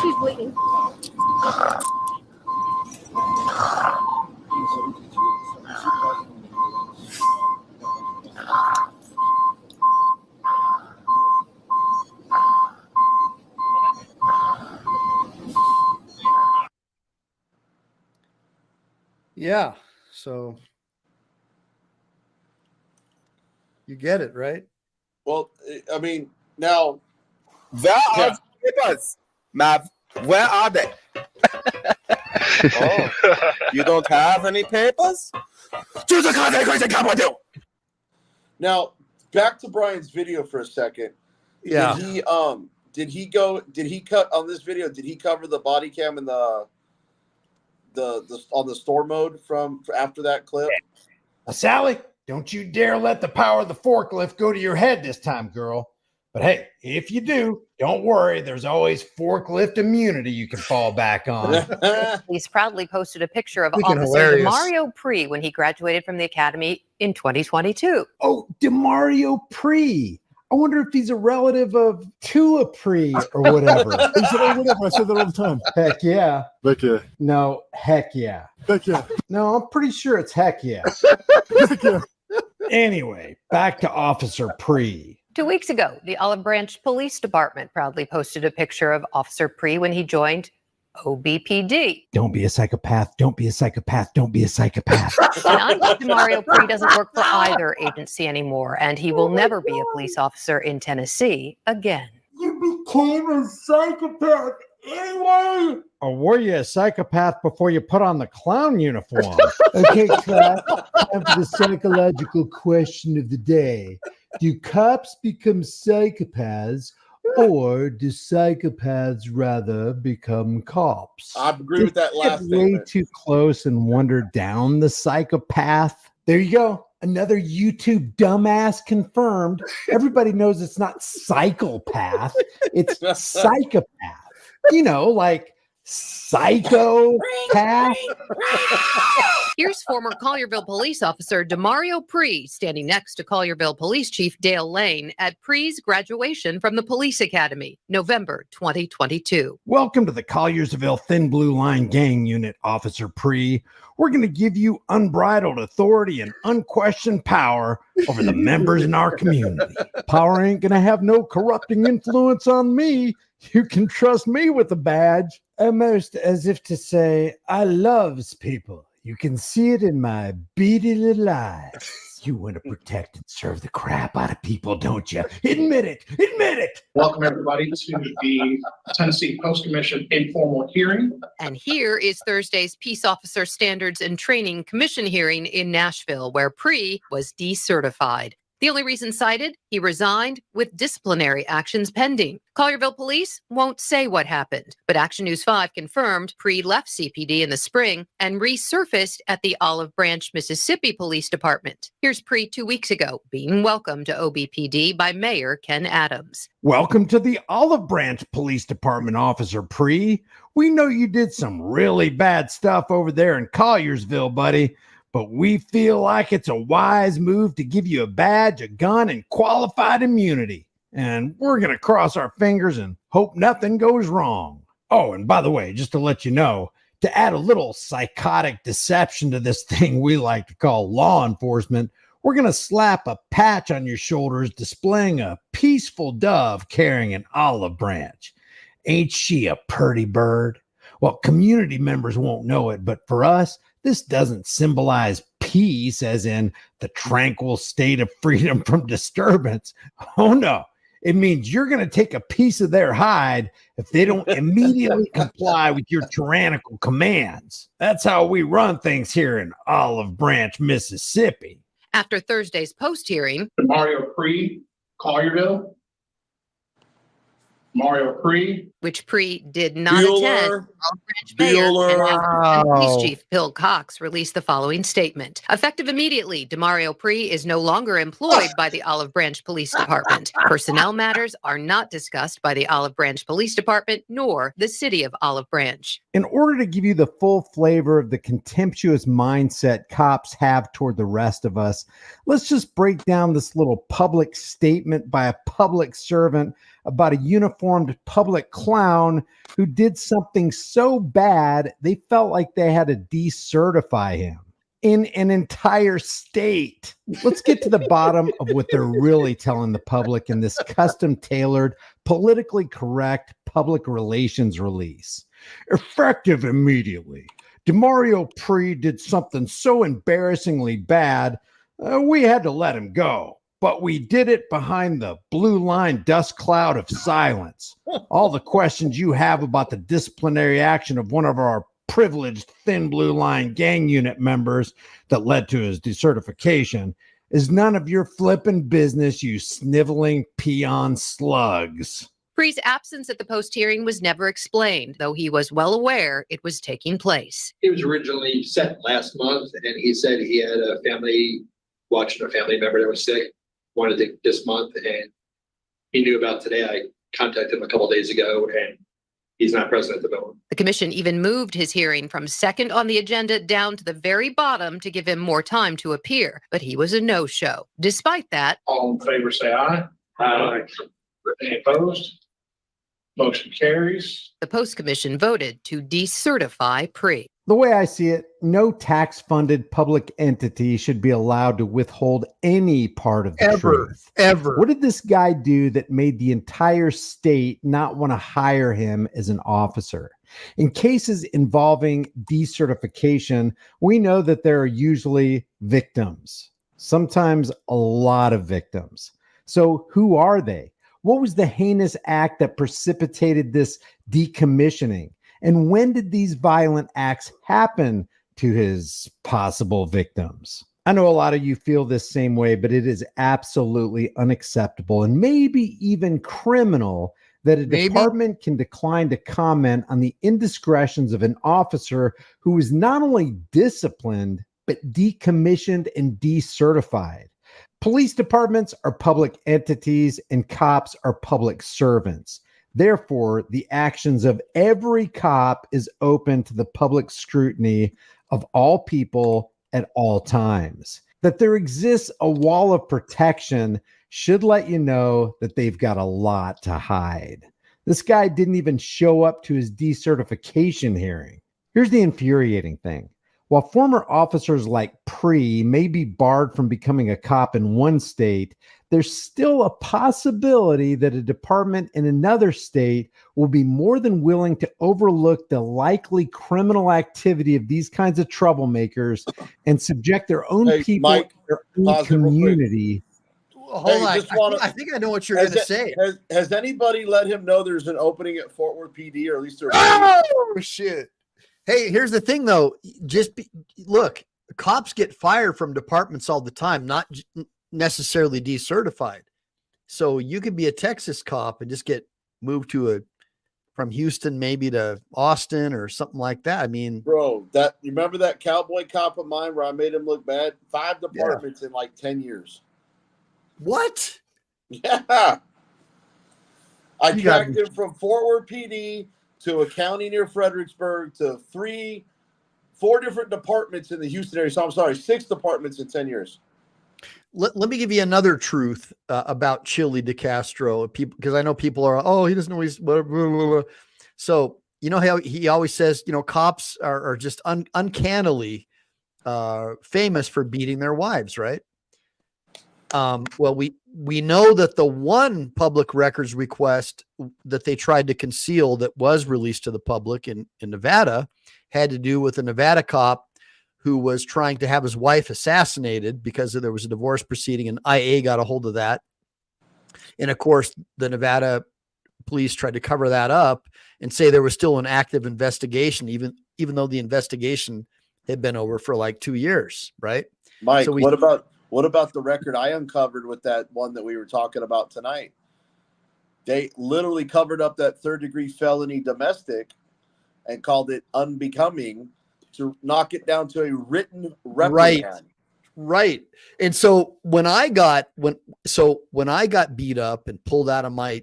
She's bleeding. Yeah. So you get it, right? Well, I mean, now there are papers, Mav. Where are they? Oh, you don't have any papers? Now, back to Brian's video for a second. Yeah. Did he cut on this video? Did he cover the body cam and the on the store mode from after that clip? Sally, don't you dare let the power of the forklift go to your head this time, girl. But hey, if you do, don't worry. There's always forklift immunity you can fall back on. He's proudly posted a picture of Freaking Officer hilarious. Mario Pre when he graduated from the academy in 2022. Oh, DeMario Pre. I wonder if he's a relative of Tua Pre or whatever. He said, oh, whatever. I said that all the time. Heck yeah. Heck yeah. No, heck yeah. Heck yeah. No, I'm pretty sure it's heck yeah. Heck yeah. Anyway, back to Officer Pre. 2 weeks ago, the Olive Branch Police Department proudly posted a picture of Officer Pre when he joined OBPD. Don't be a psychopath. Don't be a psychopath. Don't be a psychopath. And I bet Mario Pre doesn't work for either agency anymore, and he will never be a police officer in Tennessee again. You became a psychopath anyway. Or were you a psychopath before you put on the clown uniform? Okay, class. Time for the psychological question of the day. Do cops become psychopaths, or do psychopaths rather become cops? I agree with that last Get way statement. too close and wander down the psychopath. There you go. Another YouTube dumbass confirmed. Everybody knows it's not psychopath. It's psychopath. You know, like psychopath. Here's former Collierville police officer DeMario Pre standing next to Collierville Police Chief Dale Lane at Pre's graduation from the police academy, November 2022. Welcome to the Colliersville Thin Blue Line Gang Unit, Officer Pre. We're going to give you unbridled authority and unquestioned power over the members in our community. Power ain't going to have no corrupting influence on me. You can trust me with a badge. Almost as if to say, I loves people. You can see it in my beady little eyes. You want to protect and serve the crap out of people, don't you? Admit it. Admit it. Welcome, everybody, to the Tennessee Post-Commission informal hearing. And here is Thursday's Peace Officer Standards and Training Commission hearing in Nashville, where Pre was decertified. The only reason cited, he resigned with disciplinary actions pending. Collierville police won't say what happened, but Action News 5 confirmed Pre left CPD in the spring and resurfaced at the Olive Branch, Mississippi Police Department. Here's Pre 2 weeks ago being welcomed to OBPD by Mayor Ken Adams. Welcome to the Olive Branch Police Department, Officer Pre. We know you did some really bad stuff over there in Colliersville, buddy. But we feel like it's a wise move to give you a badge, a gun, and qualified immunity. And we're going to cross our fingers and hope nothing goes wrong. Oh, and by the way, just to let you know, to add a little psychotic deception to this thing we like to call law enforcement, we're going to slap a patch on your shoulders displaying a peaceful dove carrying an olive branch. Ain't she a purty bird? Well, community members won't know it, but for us, this doesn't symbolize peace as in the tranquil state of freedom from disturbance. Oh, no. It means you're going to take a piece of their hide if they don't immediately comply with your tyrannical commands. That's how we run things here in Olive Branch, Mississippi. After Thursday's post-hearing, Mario Pre, Collierville. Mario Pre. which Pre did not attend, Olive Branch Mayor and Police Chief Bill Cox released the following statement. Effective immediately, DeMario Pre is no longer employed by the Olive Branch Police Department. Personnel matters are not discussed by the Olive Branch Police Department nor the city of Olive Branch. In order to give you the full flavor of the contemptuous mindset cops have toward the rest of us, let's just break down this little public statement by a public servant about a uniformed public clown who did something so bad they felt like they had to decertify him in an entire state. Let's get to the bottom of what they're really telling the public in this custom-tailored, politically correct public relations release. Effective immediately. DeMario Pre did something so embarrassingly bad, we had to let him go. but we did it behind the blue line dust cloud of silence. All the questions you have about the disciplinary action of one of our privileged thin blue line gang unit members that led to his decertification is none of your flippin' business, you sniveling peon slugs. Pree's absence at the post hearing was never explained, though he was well aware it was taking place. It was originally set last month, and he said he had a family watching a family member that was sick, wanted it this month, and he knew about today. I contacted him a couple of days ago, and he's not present at the moment. The commission even moved his hearing from second on the agenda down to the very bottom to give him more time to appear, but he was a no-show. Despite that, All in favor, say aye. Aye. Any opposed? Motion carries. the post commission voted to decertify Pree. The way I see it, no tax-funded public entity should be allowed to withhold any part of the truth. Ever. What did this guy do that made the entire state not want to hire him as an officer? In cases involving decertification, we know that there are usually victims, sometimes a lot of victims. So who are they? What was the heinous act that precipitated this decommissioning? And when did these violent acts happen to his possible victims? I know a lot of you feel this same way, but it is absolutely unacceptable and maybe even criminal that a department can decline to comment on the indiscretions of an officer who is not only disciplined, but decommissioned and decertified. Police departments are public entities and cops are public servants. Therefore, the actions of every cop is open to the public scrutiny of all people at all times. That there exists a wall of protection should let you know that they've got a lot to hide. This guy didn't even show up to his decertification hearing. Here's the infuriating thing. While former officers like Pree may be barred from becoming a cop in one state, there's still a possibility that a department in another state will be more than willing to overlook the likely criminal activity of these kinds of troublemakers and subject their own people, Mike, their own community. Hold on. I think I know what you're going to say. Has anybody let him know there's an opening at Fort Worth PD, or at least there's Oh, shit. Hey, here's the thing, though. Look, cops get fired from departments all the time, not necessarily decertified. So you could be a Texas cop and just get moved from Houston maybe to Austin or something like that. I mean, bro, you remember that cowboy cop of mine where I made him look bad? 5 departments in like 10 years. What? Yeah. I tracked him from Fort Worth PD to a county near Fredericksburg to 4 different departments in the Houston area. So I'm sorry, 6 departments in 10 years. Let me give you another truth about Chili DeCastro, because I know people are, he doesn't know he's blah, blah, blah, blah. So, you know how he always says, cops are just uncannily famous for beating their wives, right? Well, we know that the one public records request that they tried to conceal that was released to the public in Nevada had to do with a Nevada cop who was trying to have his wife assassinated because there was a divorce proceeding, and IA got a hold of that. And of course, the Nevada police tried to cover that up and say there was still an active investigation, even though the investigation had been over for like 2 years, right? Mike, So what about the record I uncovered with that one that we were talking about tonight? They literally covered up that 3rd-degree felony domestic and called it unbecoming to knock it down to a written reprimand. Right. And so when I got beat up and pulled out of my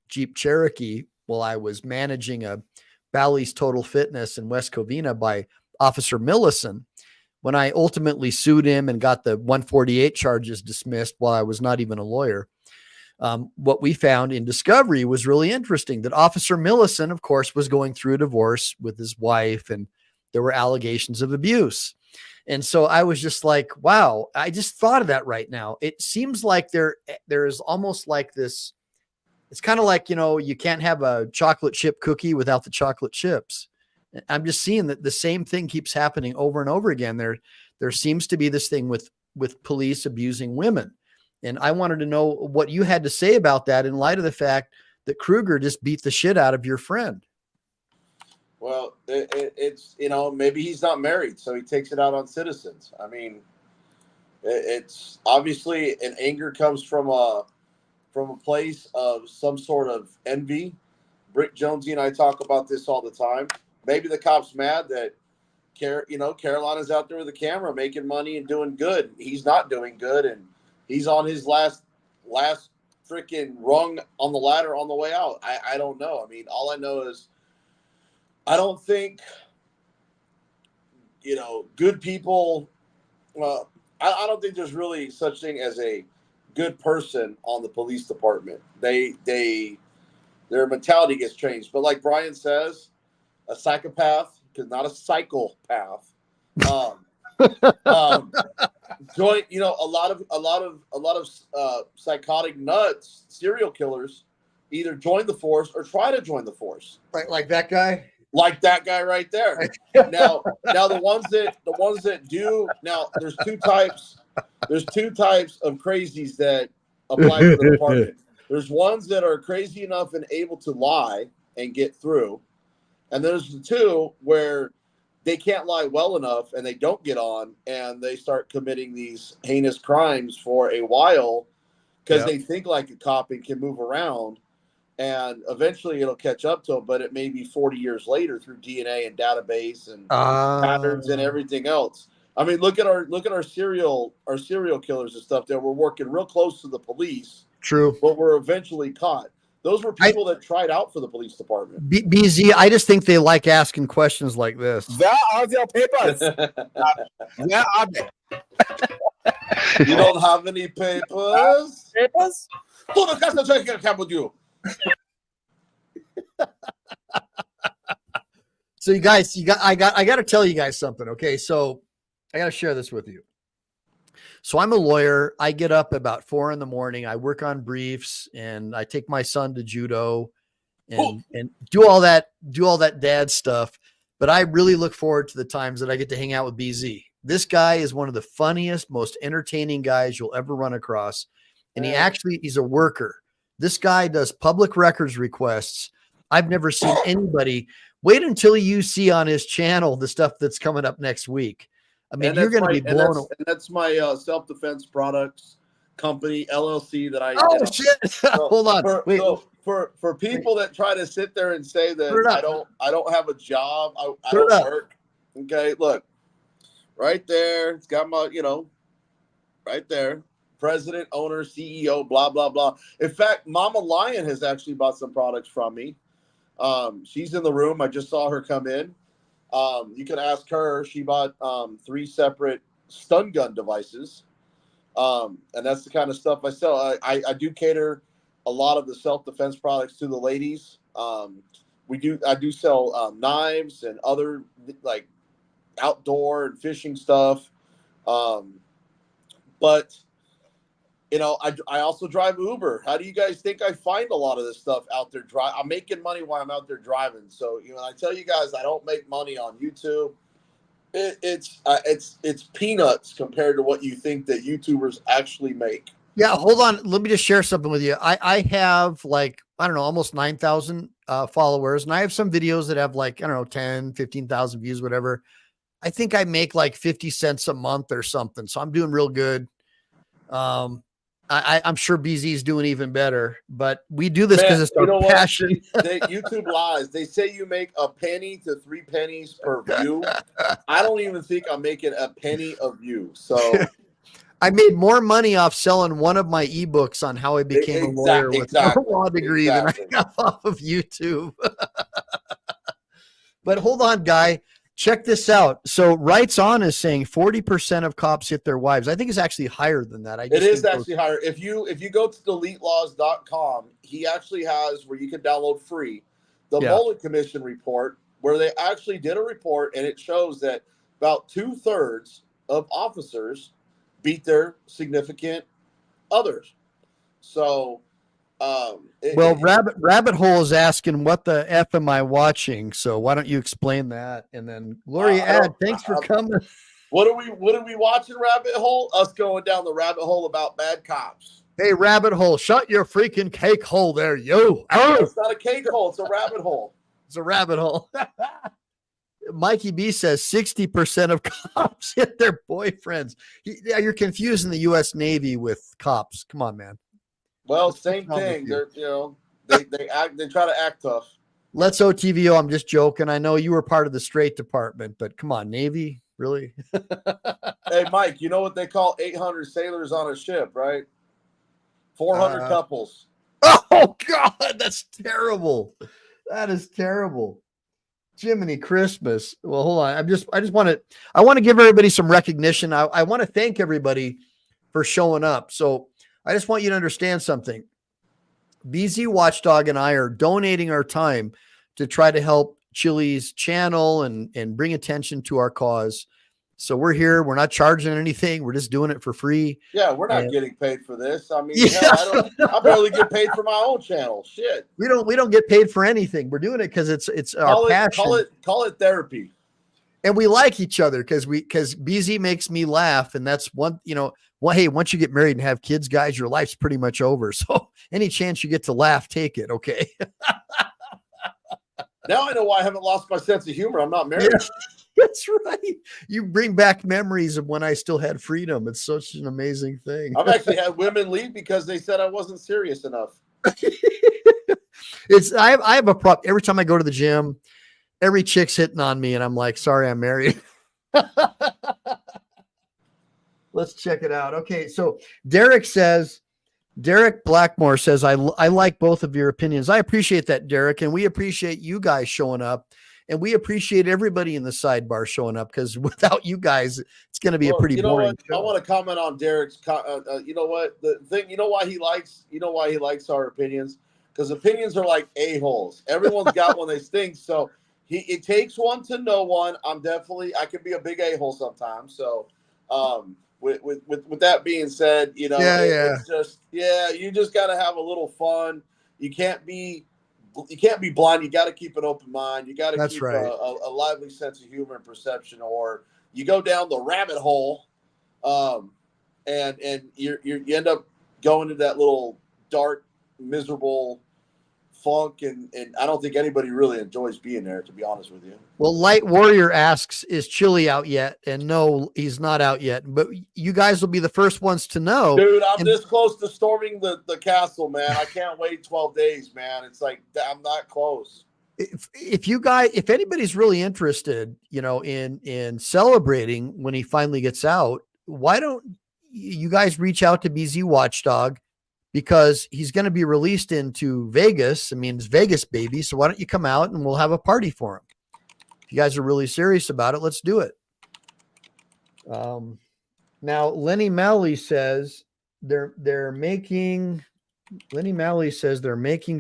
Jeep Cherokee while I was managing a Bally's Total Fitness in West Covina by Officer Millison, when I ultimately sued him and got the 148 charges dismissed while I was not even a lawyer, what we found in discovery was really interesting. That Officer Millison, of course, was going through a divorce with his wife, and there were allegations of abuse. And so I was just like, wow, I just thought of that right now. It seems like there is almost like this. It's kind of like, you can't have a chocolate chip cookie without the chocolate chips. I'm just seeing that the same thing keeps happening over and over again. There seems to be this thing with police abusing women. And I wanted to know what you had to say about that in light of the fact that Kruger just beat the shit out of your friend. Well, it's, you know, maybe he's not married, so he takes it out on citizens. I mean, it's obviously an anger comes from a place of some sort of envy. Brick Jonesy and I talk about this all the time. Maybe the cop's mad that Carolina's out there with a camera making money and doing good. He's not doing good, and he's on his last freaking rung on the ladder on the way out. I don't know. I mean, all I know is I don't think, good people. Well, I don't think there's really such thing as a good person on the police department. Their mentality gets changed. But like Brian says, a psychopath, because not a psychopath. Join, a lot of psychotic nuts, serial killers, either join the force or try to join the force. Right, like that guy. Like that guy right there. Now the ones that do, now there's two types of crazies that apply to the department. There's ones that are crazy enough and able to lie and get through. And there's the two where they can't lie well enough and they don't get on and they start committing these heinous crimes for a while because they think like a cop and can move around. And eventually it'll catch up to them, but it may be 40 years later through DNA and database and patterns and everything else. I mean, look at our serial killers and stuff that were working real close to the police. True. But were eventually caught. Those were people that tried out for the police department. BZ, I just think they like asking questions like this. Where are your papers? Where are they? You don't have any papers? Papers? Who the customer can come with you? So you guys, I got to tell you guys something. Okay. So I got to share this with you. So I'm a lawyer. I get up about 4 a.m. I work on briefs and I take my son to judo and do all that dad stuff. But I really look forward to the times that I get to hang out with BZ. This guy is one of the funniest, most entertaining guys you'll ever run across. And he's a worker. This guy does public records requests. I've never seen anybody. Wait until you see on his channel the stuff that's coming up next week. I mean, you're going to be blown away. And that's my self-defense products company, LLC, that I. Oh, shit. So, hold on. Wait. So for people that try to sit there and say that I don't have a job, I don't work. Okay, look. Right there. It's got my, right there. President, owner, CEO, blah, blah, blah. In fact, Mama Lion has actually bought some products from me. She's in the room. I just saw her come in. You can ask her. She bought 3 separate stun gun devices. And that's the kind of stuff I sell. I do cater a lot of the self-defense products to the ladies. I do sell knives and other like outdoor and fishing stuff. But I also drive Uber. How do you guys think I find a lot of this stuff out there? I'm making money while I'm out there driving. So, I tell you guys, I don't make money on YouTube. It's peanuts compared to what you think that YouTubers actually make. Yeah, hold on. Let me just share something with you. I have almost 9,000 followers, and I have some videos that have 10, 15,000 views, whatever. I think I make 50 cents a month or something. So I'm doing real good. I'm sure BZ is doing even better, but we do this because it's our passion. YouTube lies. They say you make a penny to 3 pennies per view. I don't even think I'm making a penny a view. So I made more money off selling one of my ebooks on how I became a lawyer with a law degree than I got off of YouTube. But hold on, guy. Check this out. So Rights On is saying 40% of cops hit their wives. I think it's actually higher than that. It is actually higher. If you go to deletelaws.com, he actually has where you can download free the Mullen Commission report, where they actually did a report, and it shows that about 2/3 of officers beat their significant others. So Rabbit Hole is asking, what the F am I watching? So why don't you explain that? And then Gloria Ad, thanks for coming. What are we watching, Rabbit Hole? Us going down the rabbit hole about bad cops. Hey, rabbit hole, shut your freaking cake hole there, yo. Oh, It's not a cake hole, it's a rabbit hole. it's a rabbit hole. Mikey B says 60% of cops hit their boyfriends. Yeah, you're confusing the U.S. Navy with cops. Come on, man. Well, same thing. They're they try to act tough. Let's OTVO. I'm just joking. I know you were part of the Strait Department, but come on, Navy, really? Hey, Mike, you know what they call 800 sailors on a ship, right? 400 couples. Oh God, that's terrible. That is terrible. Jiminy Christmas. Well, hold on. I want to give everybody some recognition. I want to thank everybody for showing up. So I just want you to understand something. BZ Watchdog and I are donating our time to try to help Chili's channel and bring attention to our cause. So we're here. We're not charging anything. We're just doing it for free. Yeah, we're not getting paid for this. I mean, hell, I barely get paid for my own channel. Shit. We don't get paid for anything. We're doing it because it's our passion. Call it therapy. And we like each other because BZ makes me laugh. And that's one, hey, once you get married and have kids, guys, your life's pretty much over. So any chance you get to laugh, take it. Okay. Now I know why I haven't lost my sense of humor. I'm not married. Yeah, that's right. You bring back memories of when I still had freedom. It's such an amazing thing. I've actually had women leave because they said I wasn't serious enough. I have a problem. Every time I go to the gym, every chick's hitting on me and I'm like, sorry, I'm married. Let's check it out. Okay. So Derek Blackmore says, I like both of your opinions. I appreciate that, Derek. And we appreciate you guys showing up, and we appreciate everybody in the sidebar showing up, because without you guys, it's going to be a pretty boring show. I want to comment on Derek's, you know what, the thing, you know why he likes our opinions? Because opinions are like a-holes. Everyone's got one they stink. So it takes one to know one. I can be a big a-hole sometimes. So, with that being said, it's just, you just got to have a little fun. You can't be blind. You got to keep an open mind. You got to keep a lively sense of humor and perception, or you go down the rabbit hole, and you end up going to that little dark, miserable funk, and I don't think anybody really enjoys being there, to be honest with you. Well, Light Warrior asks, is Chili out yet? And no, he's not out yet, but you guys will be the first ones to know. Dude, I'm this close to storming the castle, man. I can't wait 12 days, man. It's like, I'm not close. If anybody's really interested, in celebrating when he finally gets out, why don't you guys reach out to BZ Watchdog? Because he's going to be released into Vegas. I mean, it's Vegas, baby. So why don't you come out and we'll have a party for him? If you guys are really serious about it, let's do it. Now, Lenny Malley says they're making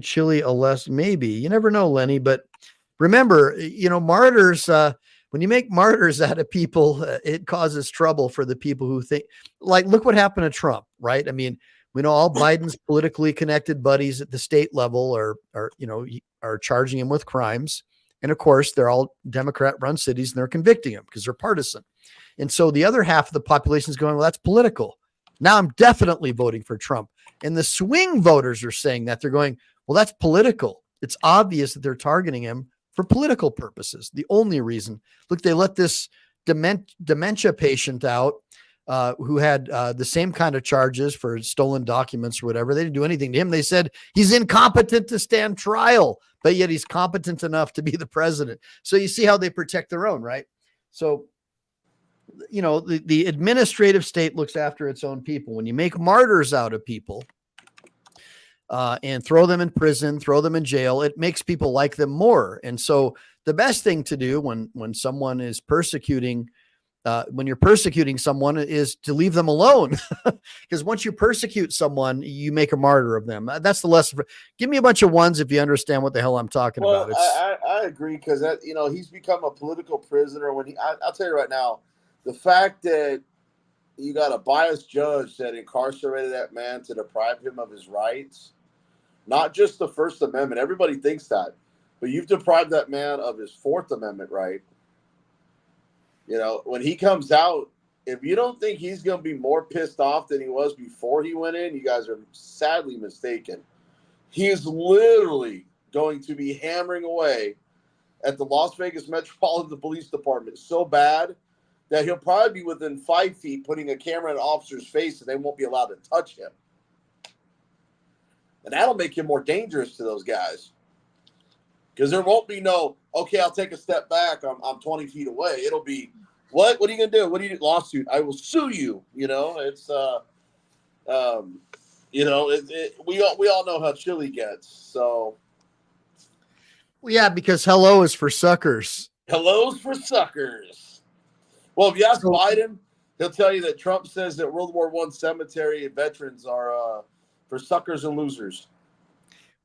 Chili a less, maybe. You never know, Lenny. But remember, martyrs, when you make martyrs out of people, it causes trouble for the people who think, like, look what happened to Trump, right? I mean, we know all Biden's politically connected buddies at the state level are charging him with crimes. And of course, they're all Democrat run cities and they're convicting him because they're partisan. And so the other half of the population is going, well, that's political. Now I'm definitely voting for Trump. And the swing voters are saying that. They're going, well, that's political. It's obvious that they're targeting him for political purposes. The only reason, look, they let this dementia patient out, who had the same kind of charges for stolen documents or whatever. They didn't do anything to him. They said he's incompetent to stand trial, but yet he's competent enough to be the president. So you see how they protect their own, right? So, the administrative state looks after its own people. When you make martyrs out of people and throw them in prison, throw them in jail, it makes people like them more. And so the best thing to do when someone is persecuting when you're persecuting someone is to leave them alone, because once you persecute someone, you make a martyr of them. That's the lesson. Give me a bunch of ones if you understand what the hell I'm talking about. I agree, because he's become a political prisoner. I'll tell you right now, the fact that you got a biased judge that incarcerated that man to deprive him of his rights, not just the First Amendment. Everybody thinks that, but you've deprived that man of his Fourth Amendment right. You know, when he comes out, if you don't think he's going to be more pissed off than he was before he went in, you guys are sadly mistaken. He is literally going to be hammering away at the Las Vegas Metropolitan Police Department so bad that he'll probably be within 5 feet putting a camera in an officer's face and they won't be allowed to touch him. And that'll make him more dangerous to those guys. Because there won't be no, okay, I'll take a step back. I'm 20 feet away. It'll be, what? What are you going to do? What do you do? Lawsuit. I will sue you. You know, it's, you know, we all know how Chili gets. So. Well, yeah, because hello is for suckers. Hello's for suckers. Well, if you ask Biden, he'll tell you that Trump says that World War I cemetery veterans are for suckers and losers.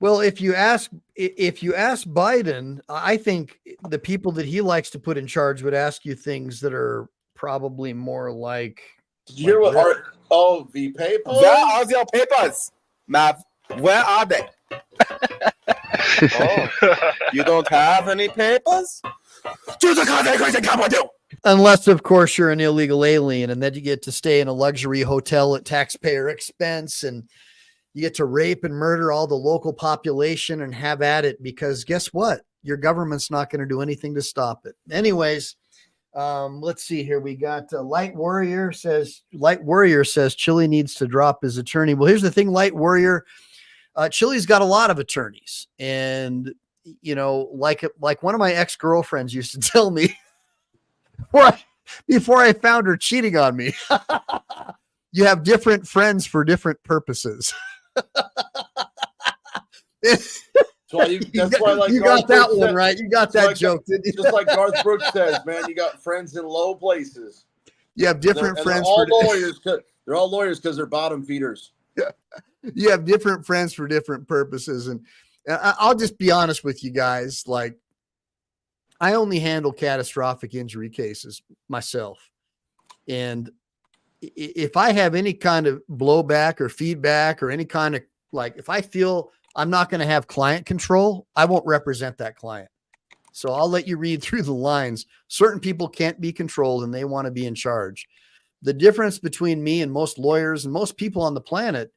Well, if you ask Biden, I think the people that he likes to put in charge would ask you things that are probably more like. Did you hear what the papers? Where are your papers, Matt? Where are they? Oh, you don't have any papers? Unless, of course, you're an illegal alien and then you get to stay in a luxury hotel at taxpayer expense and you get to rape and murder all the local population and have at it because guess what? Your government's not going to do anything to stop it. Anyways, let's see here. We got Light Warrior says Chili needs to drop his attorney. Well, here's the thing, Light Warrior. Chili's got a lot of attorneys, and you know, like one of my ex-girlfriends used to tell me before I found her cheating on me, you have different friends for different purposes. That's why you got that one right. You got that joke, didn't you? Just like Garth Brooks says, man, you got friends in low places. You have different friends. They're all lawyers because they're bottom feeders. Yeah. You have different friends for different purposes. And I'll just be honest with you guys. Like, I only handle catastrophic injury cases myself. And if I have any kind of blowback or feedback or any kind of, like, if I feel I'm not going to have client control, I won't represent that client. So I'll let you read through the lines. Certain people can't be controlled and they want to be in charge. The difference between me and most lawyers and most people on the planet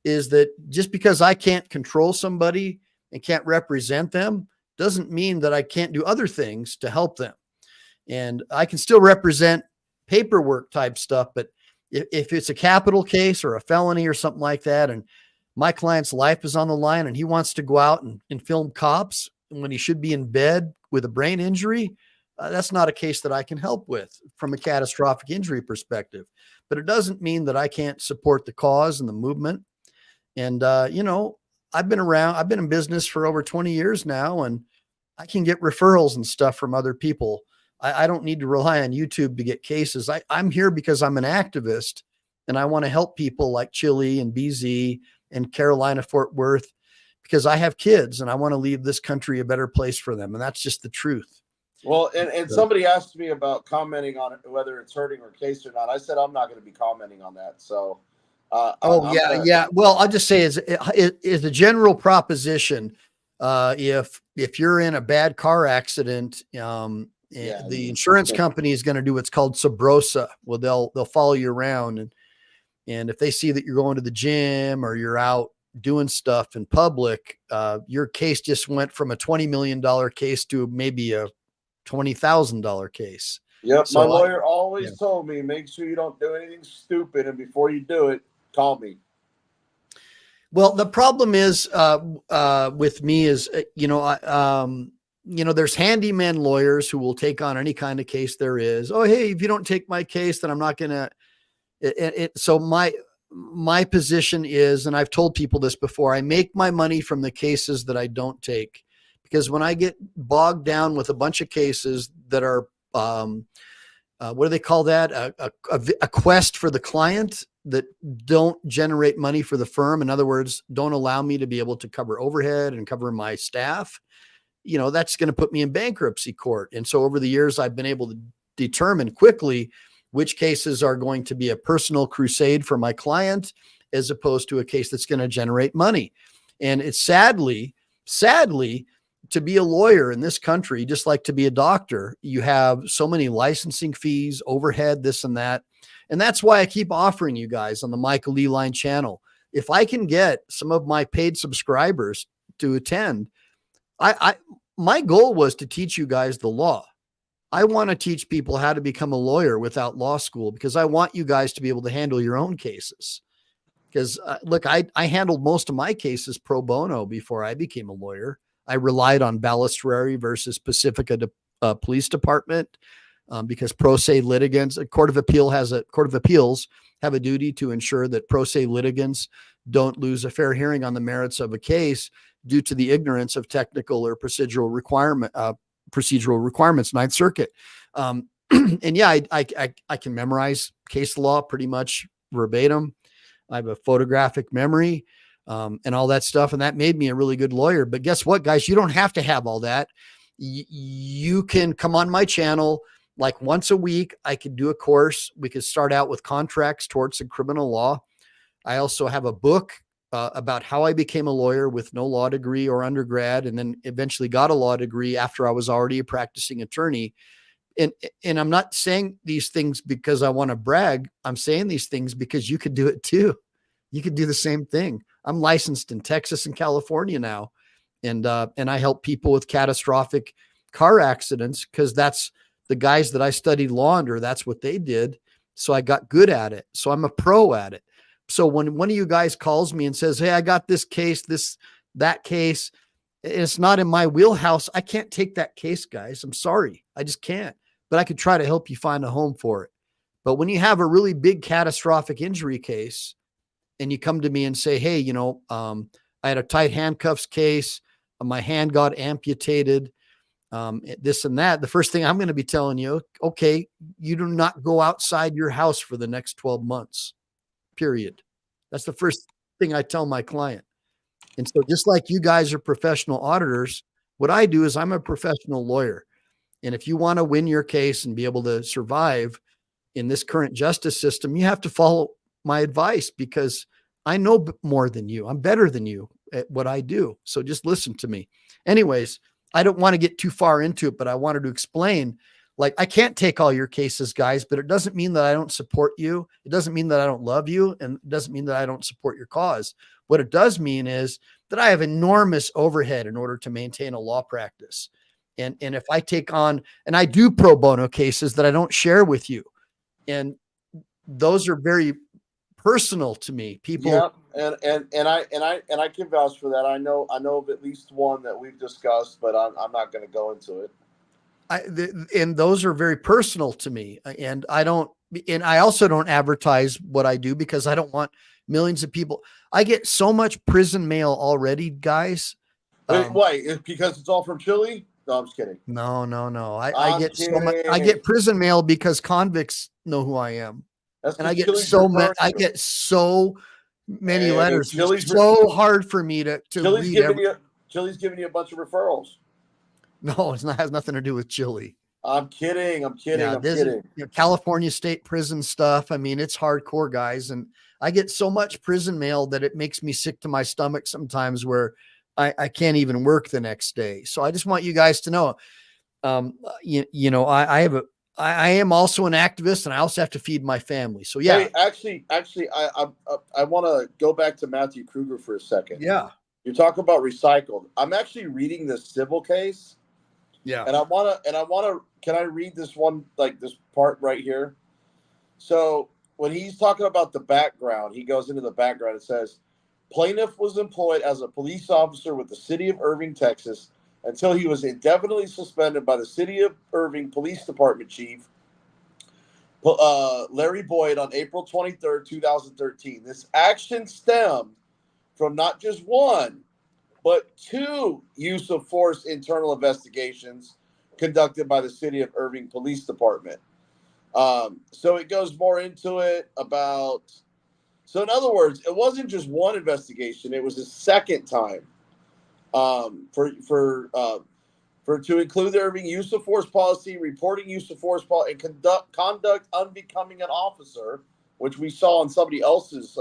is that just because I can't control somebody and can't represent them doesn't mean that I can't do other things to help them. And I can still represent paperwork type stuff, but if it's a capital case or a felony or something like that, and my client's life is on the line and he wants to go out and film cops when he should be in bed with a brain injury, that's not a case that I can help with from a catastrophic injury perspective. But it doesn't mean that I can't support the cause and the movement. And, you know, I've been in business for over 20 years now, and I can get referrals and stuff from other people. I don't need to rely on YouTube to get cases. I'm here because I'm an activist and I want to help people like Chili and BZ and Carolina, Fort Worth, because I have kids and I want to leave this country a better place for them. And that's just the truth. Well, and somebody asked me about commenting on it, whether it's hurting or case or not. I said, I'm not going to be commenting on that. So, yeah. Well, I'll just say is a general proposition. If you're in a bad car accident, the insurance company is going to do what's called sub rosa. Well, they'll follow you around, and if they see that you're going to the gym or you're out doing stuff in public, your case just went from a $20 million case to maybe a $20,000 case. Yep. So my lawyer always told me, make sure you don't do anything stupid. And before you do it, call me. Well, the problem is with me is, there's handyman lawyers who will take on any kind of case there is. Oh, hey, if you don't take my case, then I'm not going to. So my position is, and I've told people this before, I make my money from the cases that I don't take. Because when I get bogged down with a bunch of cases that are, what do they call that? A quest for the client that don't generate money for the firm. In other words, don't allow me to be able to cover overhead and cover my staff. That's going to put me in bankruptcy court. And so over the years, I've been able to determine quickly which cases are going to be a personal crusade for my client, as opposed to a case that's going to generate money. And it's sadly, to be a lawyer in this country, just like to be a doctor, you have so many licensing fees, overhead, this and that. And that's why I keep offering you guys on the Michael Lee Line channel. If I can get some of my paid subscribers to attend, my goal was to teach you guys the law. I want to teach people how to become a lawyer without law school, because I want you guys to be able to handle your own cases. Because look, I handled most of my cases pro bono before I became a lawyer. I relied on Balistrary versus Pacifica Police Department because pro se litigants, a court of appeals have a duty to ensure that pro se litigants don't lose a fair hearing on the merits of a case due to the ignorance of technical or procedural requirements, Ninth Circuit. And yeah, I can memorize case law pretty much verbatim. I have a photographic memory and all that stuff. And that made me a really good lawyer. But guess what, guys? You don't have to have all that. You can come on my channel like once a week. I could do a course. We could start out with contracts, torts, and criminal law. I also have a book about how I became a lawyer with no law degree or undergrad, and then eventually got a law degree after I was already a practicing attorney. And I'm not saying these things because I want to brag. I'm saying these things because you could do it too. You could do the same thing. I'm licensed in Texas and California now. And I help people with catastrophic car accidents because that's the guys that I studied law under. That's what they did. So I got good at it. So I'm a pro at it. So when one of you guys calls me and says, hey, I got this case, that case, it's not in my wheelhouse, I can't take that case, guys. I'm sorry. I just can't. But I could try to help you find a home for it. But when you have a really big catastrophic injury case and you come to me and say, hey, I had a tight handcuffs case, my hand got amputated, this and that, the first thing I'm going to be telling you, okay, you do not go outside your house for the next 12 months, period. That's the first thing I tell my client. And so just like you guys are professional auditors, what I do is I'm a professional lawyer. And if you want to win your case and be able to survive in this current justice system, you have to follow my advice because I know more than you. I'm better than you at what I do. So just listen to me. Anyways, I don't want to get too far into it, but I wanted to explain, like, I can't take all your cases, guys, but it doesn't mean that I don't support you. It doesn't mean that I don't love you. And it doesn't mean that I don't support your cause. What it does mean is that I have enormous overhead in order to maintain a law practice. And if I take on, and I do pro bono cases that I don't share with you, and those are very personal to me. People, yeah, and I can vouch for that. I know of at least one that we've discussed, but I'm not going to go into it. And those are very personal to me, and I also don't advertise what I do because I don't want millions of people. I get so much prison mail already, guys. Why? Because it's all from Chile? No, I'm just kidding. No. I get so much. I get prison mail because convicts know who I am, and I get so many. I get so many letters. It's so hard for me to read. Chile's giving you a bunch of referrals. No, it has nothing to do with Chile. I'm kidding. Yeah, I'm kidding. California state prison stuff. I mean, it's hardcore, guys, and I get so much prison mail that it makes me sick to my stomach sometimes, where I can't even work the next day. So I just want you guys to know, I am also an activist, and I also have to feed my family. So yeah. Hey, actually, I want to go back to Matthew Kruger for a second. Yeah. You talk about recycled. I'm actually reading this civil case. Yeah. And I want to, can I read this one, like this part right here? So when he's talking about the background, he goes into the background. It says, plaintiff was employed as a police officer with the city of Irving, Texas, until he was indefinitely suspended by the city of Irving Police Department Chief Larry Boyd on April 23rd, 2013. This action stemmed from not just one, but two use of force internal investigations conducted by the city of Irving Police Department. So it goes more into it about. So in other words, it wasn't just one investigation; it was a second time for to include the Irving use of force policy, reporting use of force policy, and conduct unbecoming an officer, which we saw on somebody else's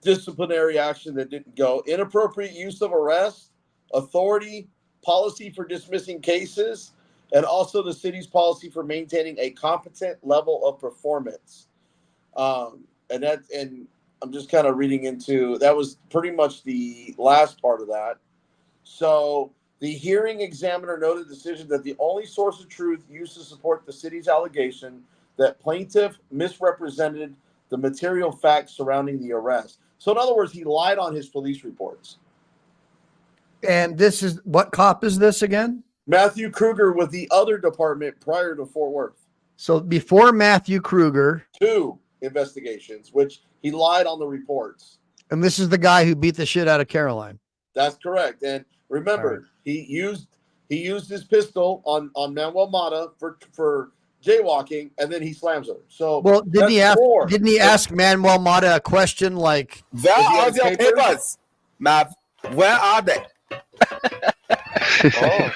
disciplinary action that didn't go, inappropriate use of arrest, authority, policy for dismissing cases, and also the city's policy for maintaining a competent level of performance. And I'm just kind of reading into that was pretty much the last part of that. So the hearing examiner noted the decision that the only source of truth used to support the city's allegation that plaintiff misrepresented the material facts surrounding the arrest. So in other words, he lied on his police reports. And this is what cop is this again? Matthew Kruger with the other department prior to Fort Worth. So before Matthew Kruger, 2 investigations, which he lied on the reports. and this is the guy who beat the shit out of Caroline. That's correct. And remember, Right. he used his pistol on Manuel Mata for jaywalking, and then he slams her. So Well, didn't he that's ask Manuel Mata a question like, Where he are have your papers? papers, Mav? Where are they? Oh,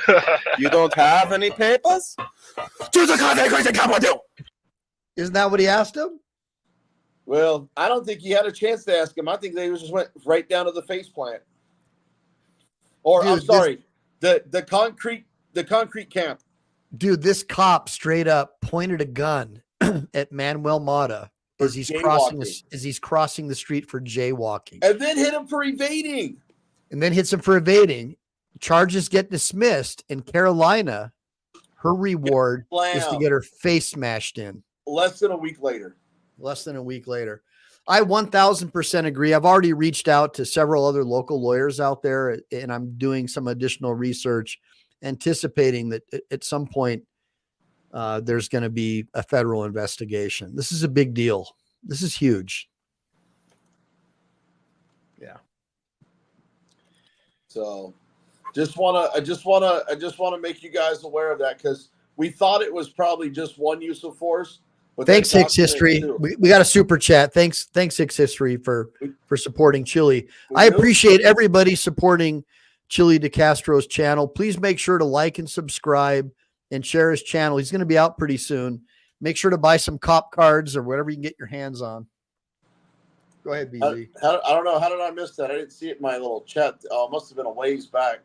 you don't have any papers? isn't that what he asked him? Well, I don't think he had a chance to ask him. I think they just went right down to the face plant. Or Dude, I'm sorry, the concrete camp. Dude, this cop straight up pointed a gun at Manuel Mata For as he's crossing jaywalking. the street for jaywalking, And then hit him for evading. and then hits him for evading. Charges get dismissed, and Carolina, her reward is to Blam. get her face smashed in. Less than a week later. Less than a week later. I 1000% agree. I've already reached out to several other local lawyers out there, and I'm doing some additional research, anticipating that at some point there's going to be a federal investigation. This is a big deal. This is huge. Yeah. So I just wanna make you guys aware of that, because we thought it was probably just one use of force. But Thanks, that Hicks History. documented too. We got a super chat. Thanks, Hicks History for supporting Chili. We I do. appreciate everybody supporting Chili DeCastro's channel. Please make sure to like and subscribe and share his channel. He's going to be out pretty soon. Make sure to buy some cop cards or whatever you can get your hands on. Go ahead, BZ. I don't know. How did I miss that? I didn't see it in my little chat. It must have been a ways back.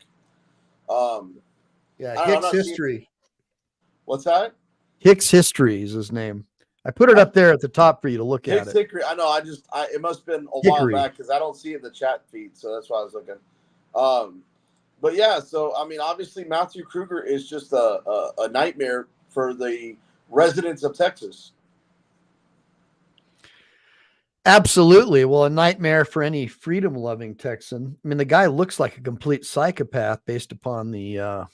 Yeah, I'm Hicks not seeing- History. What's that? Hicks History is his name. I put it up there at the top for you to look at Hicks it. Hickory. I know. It must have been a Hickory. while back, because I don't see it in the chat feed, so that's why I was looking. But yeah, so I mean, obviously Matthew Kruger is just a nightmare for the residents of Texas. Absolutely. Well, a nightmare for any freedom-loving Texan. I mean, the guy looks like a complete psychopath based upon the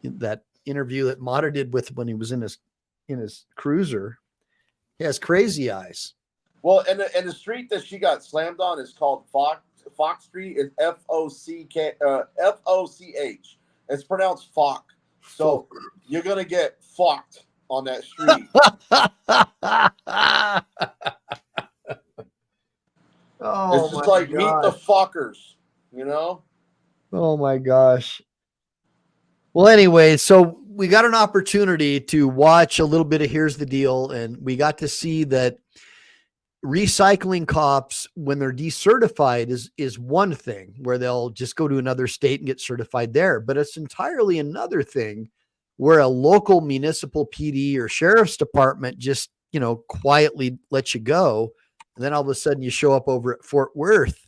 that interview that Mata did with when he was in his cruiser. He has crazy eyes. Well, and the street that she got slammed on is called Fox Street. Is Foch. It's pronounced Foch. So you're gonna get fucked on that street. Oh, It's just like meet the fuckers, you know? Oh my gosh. Well, anyway, so we got an opportunity to watch a little bit of Here's the Deal, and we got to see that recycling cops, when they're decertified, is one thing where they'll just go to another state and get certified there. But it's entirely another thing where a local municipal PD or sheriff's department just, quietly lets you go. And then all of a sudden you show up over at Fort Worth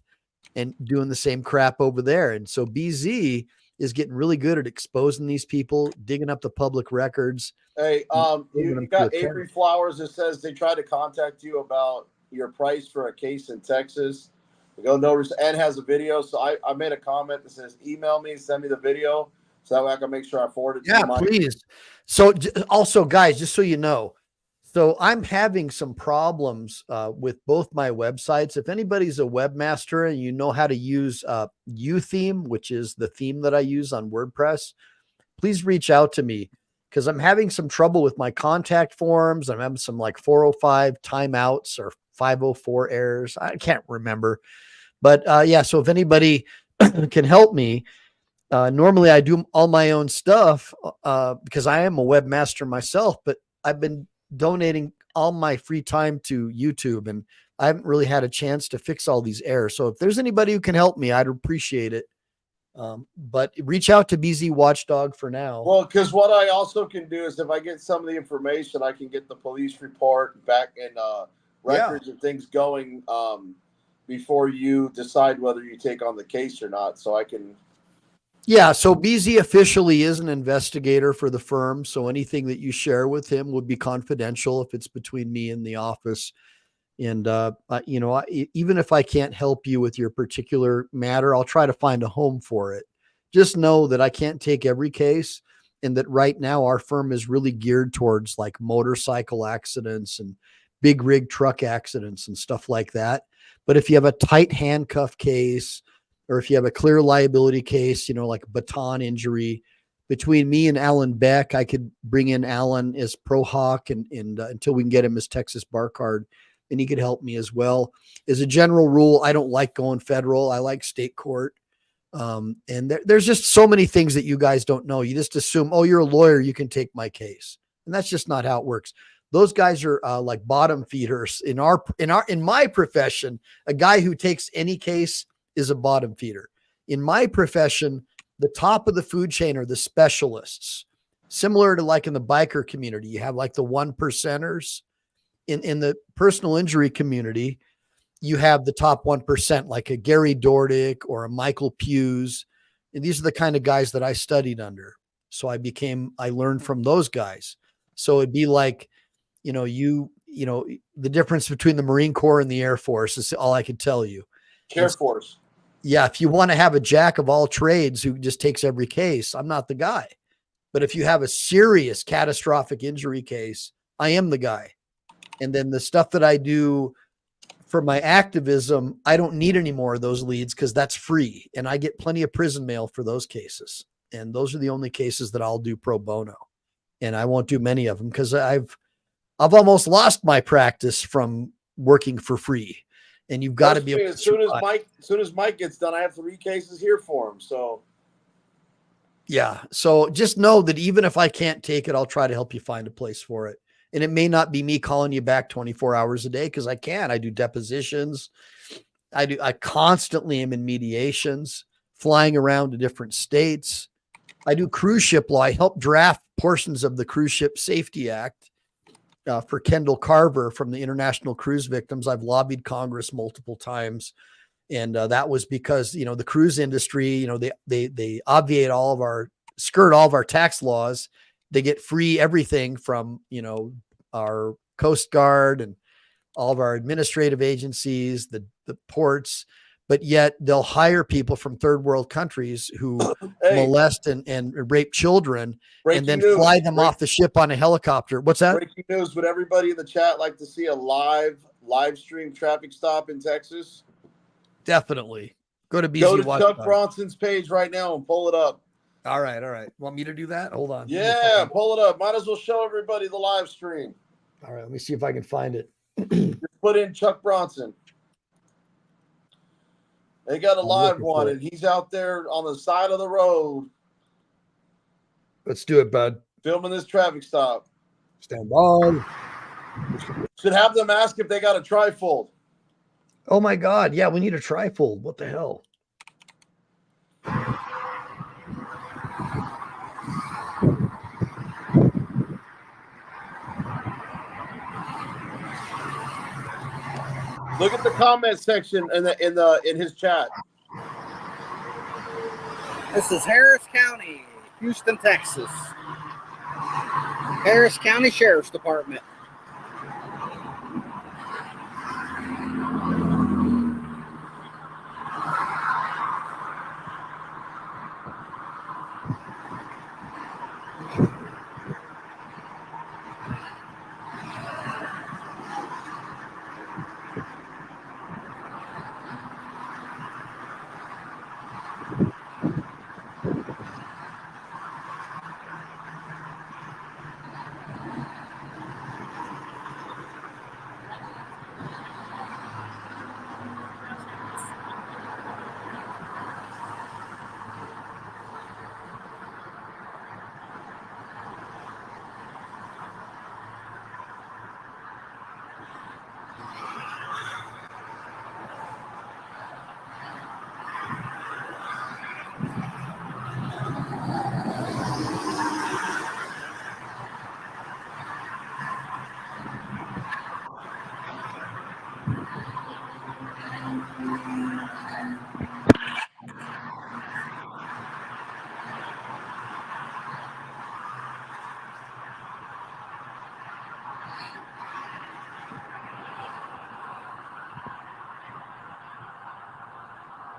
and doing the same crap over there. And so BZ is getting really good at exposing these people, digging up the public records. Hey, you got Avery Flowers that says they tried to contact you about your price for a case in Texas. And has a video. So I made a comment that says, email me, send me the video, so that way I can make sure I forward it to you. Yeah, please. So also, guys, just so you know, so I'm having some problems with both my websites. If anybody's a webmaster and you know how to use UTheme, which is the theme that I use on WordPress, please reach out to me, because I'm having some trouble with my contact forms. I'm having some like 405 timeouts or 504 errors. I can't remember. But yeah, so if anybody can help me, normally I do all my own stuff because I am a webmaster myself, but I've been donating all my free time to YouTube, and I haven't really had a chance to fix all these errors. So if there's anybody who can help me, I'd appreciate it. But reach out to BZ Watchdog for now. Well, because what I also can do is if I get some of the information, I can get the police report back and records and things going before you decide whether you take on the case or not. So I can. Yeah. So BZ officially is an investigator for the firm. So anything that you share with him would be confidential if it's between me and the office. And, even if I can't help you with your particular matter, I'll try to find a home for it. Just know that I can't take every case, and that right now our firm is really geared towards like motorcycle accidents and big rig truck accidents and stuff like that. But if you have a tight handcuff case, or if you have a clear liability case, like baton injury, between me and Alan Beck, I could bring in Alan as Pro Hawk and until we can get him his Texas bar card. And he could help me as well. As a general rule, I don't like going federal. I like state court. And there's just so many things that you guys don't know. You just assume, oh, you're a lawyer, you can take my case. And that's just not how it works. Those guys are like bottom feeders in my profession. A guy who takes any case is a bottom feeder. In my profession, the top of the food chain are the specialists. Similar to like in the biker community, you have like the 1%ers. In the personal injury community, you have the top 1%, like a Gary Dordick or a Michael Pews. And these are the kind of guys that I studied under. So I learned from those guys. So it'd be like, the difference between the Marine Corps and the Air Force is all I could tell you. Air Force. Yeah. If you want to have a jack of all trades who just takes every case, I'm not the guy. But if you have a serious catastrophic injury case, I am the guy. And then the stuff that I do for my activism, I don't need any more of those leads because that's free. And I get plenty of prison mail for those cases. And those are the only cases that I'll do pro bono. And I won't do many of them because I've almost lost my practice from working for free. And you've got to be able to as soon as Mike gets done, I have 3 cases here for him. So yeah. So just know that even if I can't take it, I'll try to help you find a place for it. And it may not be me calling you back 24 hours a day because I can. I do depositions. I constantly am in mediations, flying around to different states. I do cruise ship law. I help draft portions of the Cruise Ship Safety Act for Kendall Carver from the International Cruise Victims. I've lobbied Congress multiple times. And that was because, the cruise industry, they obviate skirt all of our tax laws. They get free everything from, our Coast Guard and all of our administrative agencies, the ports, but yet they'll hire people from third world countries who molest and rape children and then fly them off the ship on a helicopter. What's that? Breaking news. Would everybody in the chat like to see a live stream traffic stop in Texas? Definitely. Go to Chuck Bronson's page right now and pull it up. All right. Want me to do that? Hold on. Yeah, pull it up. Might as well show everybody the live stream. All right, let me see if I can find it. Just put in Chuck Bronson. They got a live one, and he's out there on the side of the road. Let's do it, bud. Filming this traffic stop. Stand by. Should have them ask if they got a trifold. Oh my God. Yeah, we need a trifold. What the hell? Look at the comment section in his chat. This is Harris County, Houston, Texas. Harris County Sheriff's Department.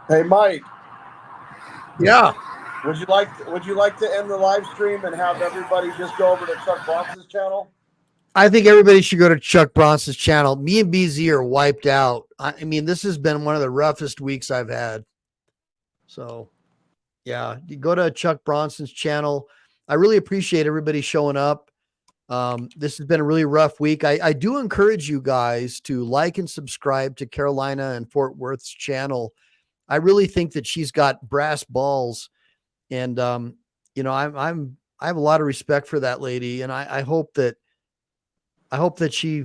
Hey, Mike. Yeah. Would you like to end the live stream and have everybody just go over to Chuck Bronson's channel? I think everybody should go to Chuck Bronson's channel. Me and BZ are wiped out. I mean, this has been one of the roughest weeks I've had. So, yeah, you go to Chuck Bronson's channel. I really appreciate everybody showing up. This has been a really rough week. I do encourage you guys to like and subscribe to Carolina and Fort Worth's channel. I really think that she's got brass balls, and you know, I have a lot of respect for that lady, and I hope that she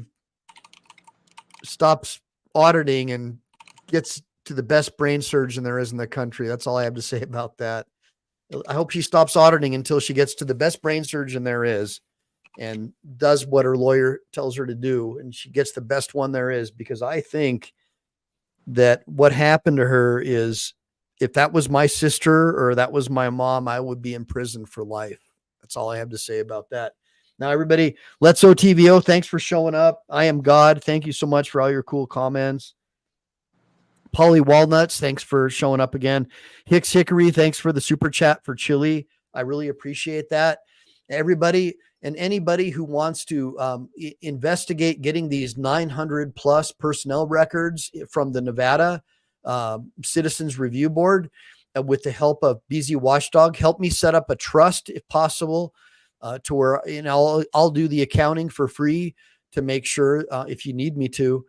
stops auditing and gets to the best brain surgeon there is in the country. That's all I have to say about that. I hope she stops auditing until she gets to the best brain surgeon there is and does what her lawyer tells her to do, and she gets the best one there is, because I think that what happened to her is, if that was my sister or that was my mom, I would be in prison for life. That's all I have to say about that. Now, everybody, Let's OTVO, thanks for showing up. I am God. Thank you so much for all your cool comments. Polly Walnuts, thanks for showing up again. Hicks Hickory, thanks for the super chat for Chili. I really appreciate that. Everybody and anybody who wants to investigate getting these 900 plus personnel records from the Nevada Citizens Review Board with the help of BZ Watchdog, help me set up a trust if possible. To where, you know, I'll do the accounting for free to make sure, if you need me to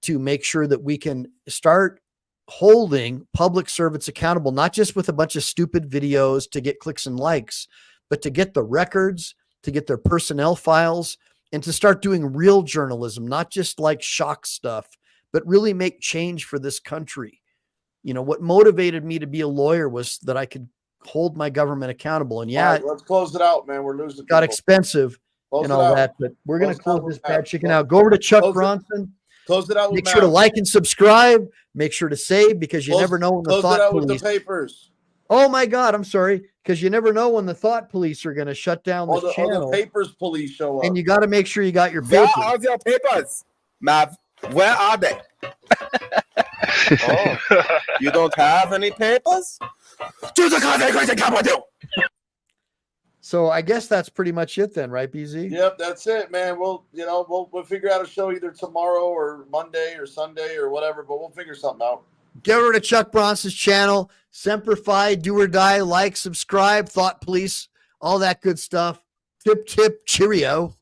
make sure that we can start holding public servants accountable, not just with a bunch of stupid videos to get clicks and likes, but to get the records, to get their personnel files, and to start doing real journalism, not just like shock stuff, but really make change for this country. You know, what motivated me to be a lawyer was that I could hold my government accountable. And yeah, All right, let's close it out, man. We're losing. Got expensive and all that, but we're going to close this bad chicken out. Go over to Chuck Bronson. Close it out. Make sure to like and subscribe. Make sure to save, because you never know when the thought thought it out police. with the papers. Oh my God, I'm sorry, because you never know when the thought police are going to shut down this channel. Or the papers police show up. And you got to make sure you got your Where papers. are your papers, Mav? Where are they? Oh, you don't have any papers? So I guess that's pretty much it then, right, BZ? Yep, that's it, man. We'll figure out a show either tomorrow or Monday or Sunday or whatever, but we'll figure something out. Get over to Chuck Bronson's channel. Semper Fi, do or die, like, subscribe, thought police, all that good stuff. Tip, cheerio.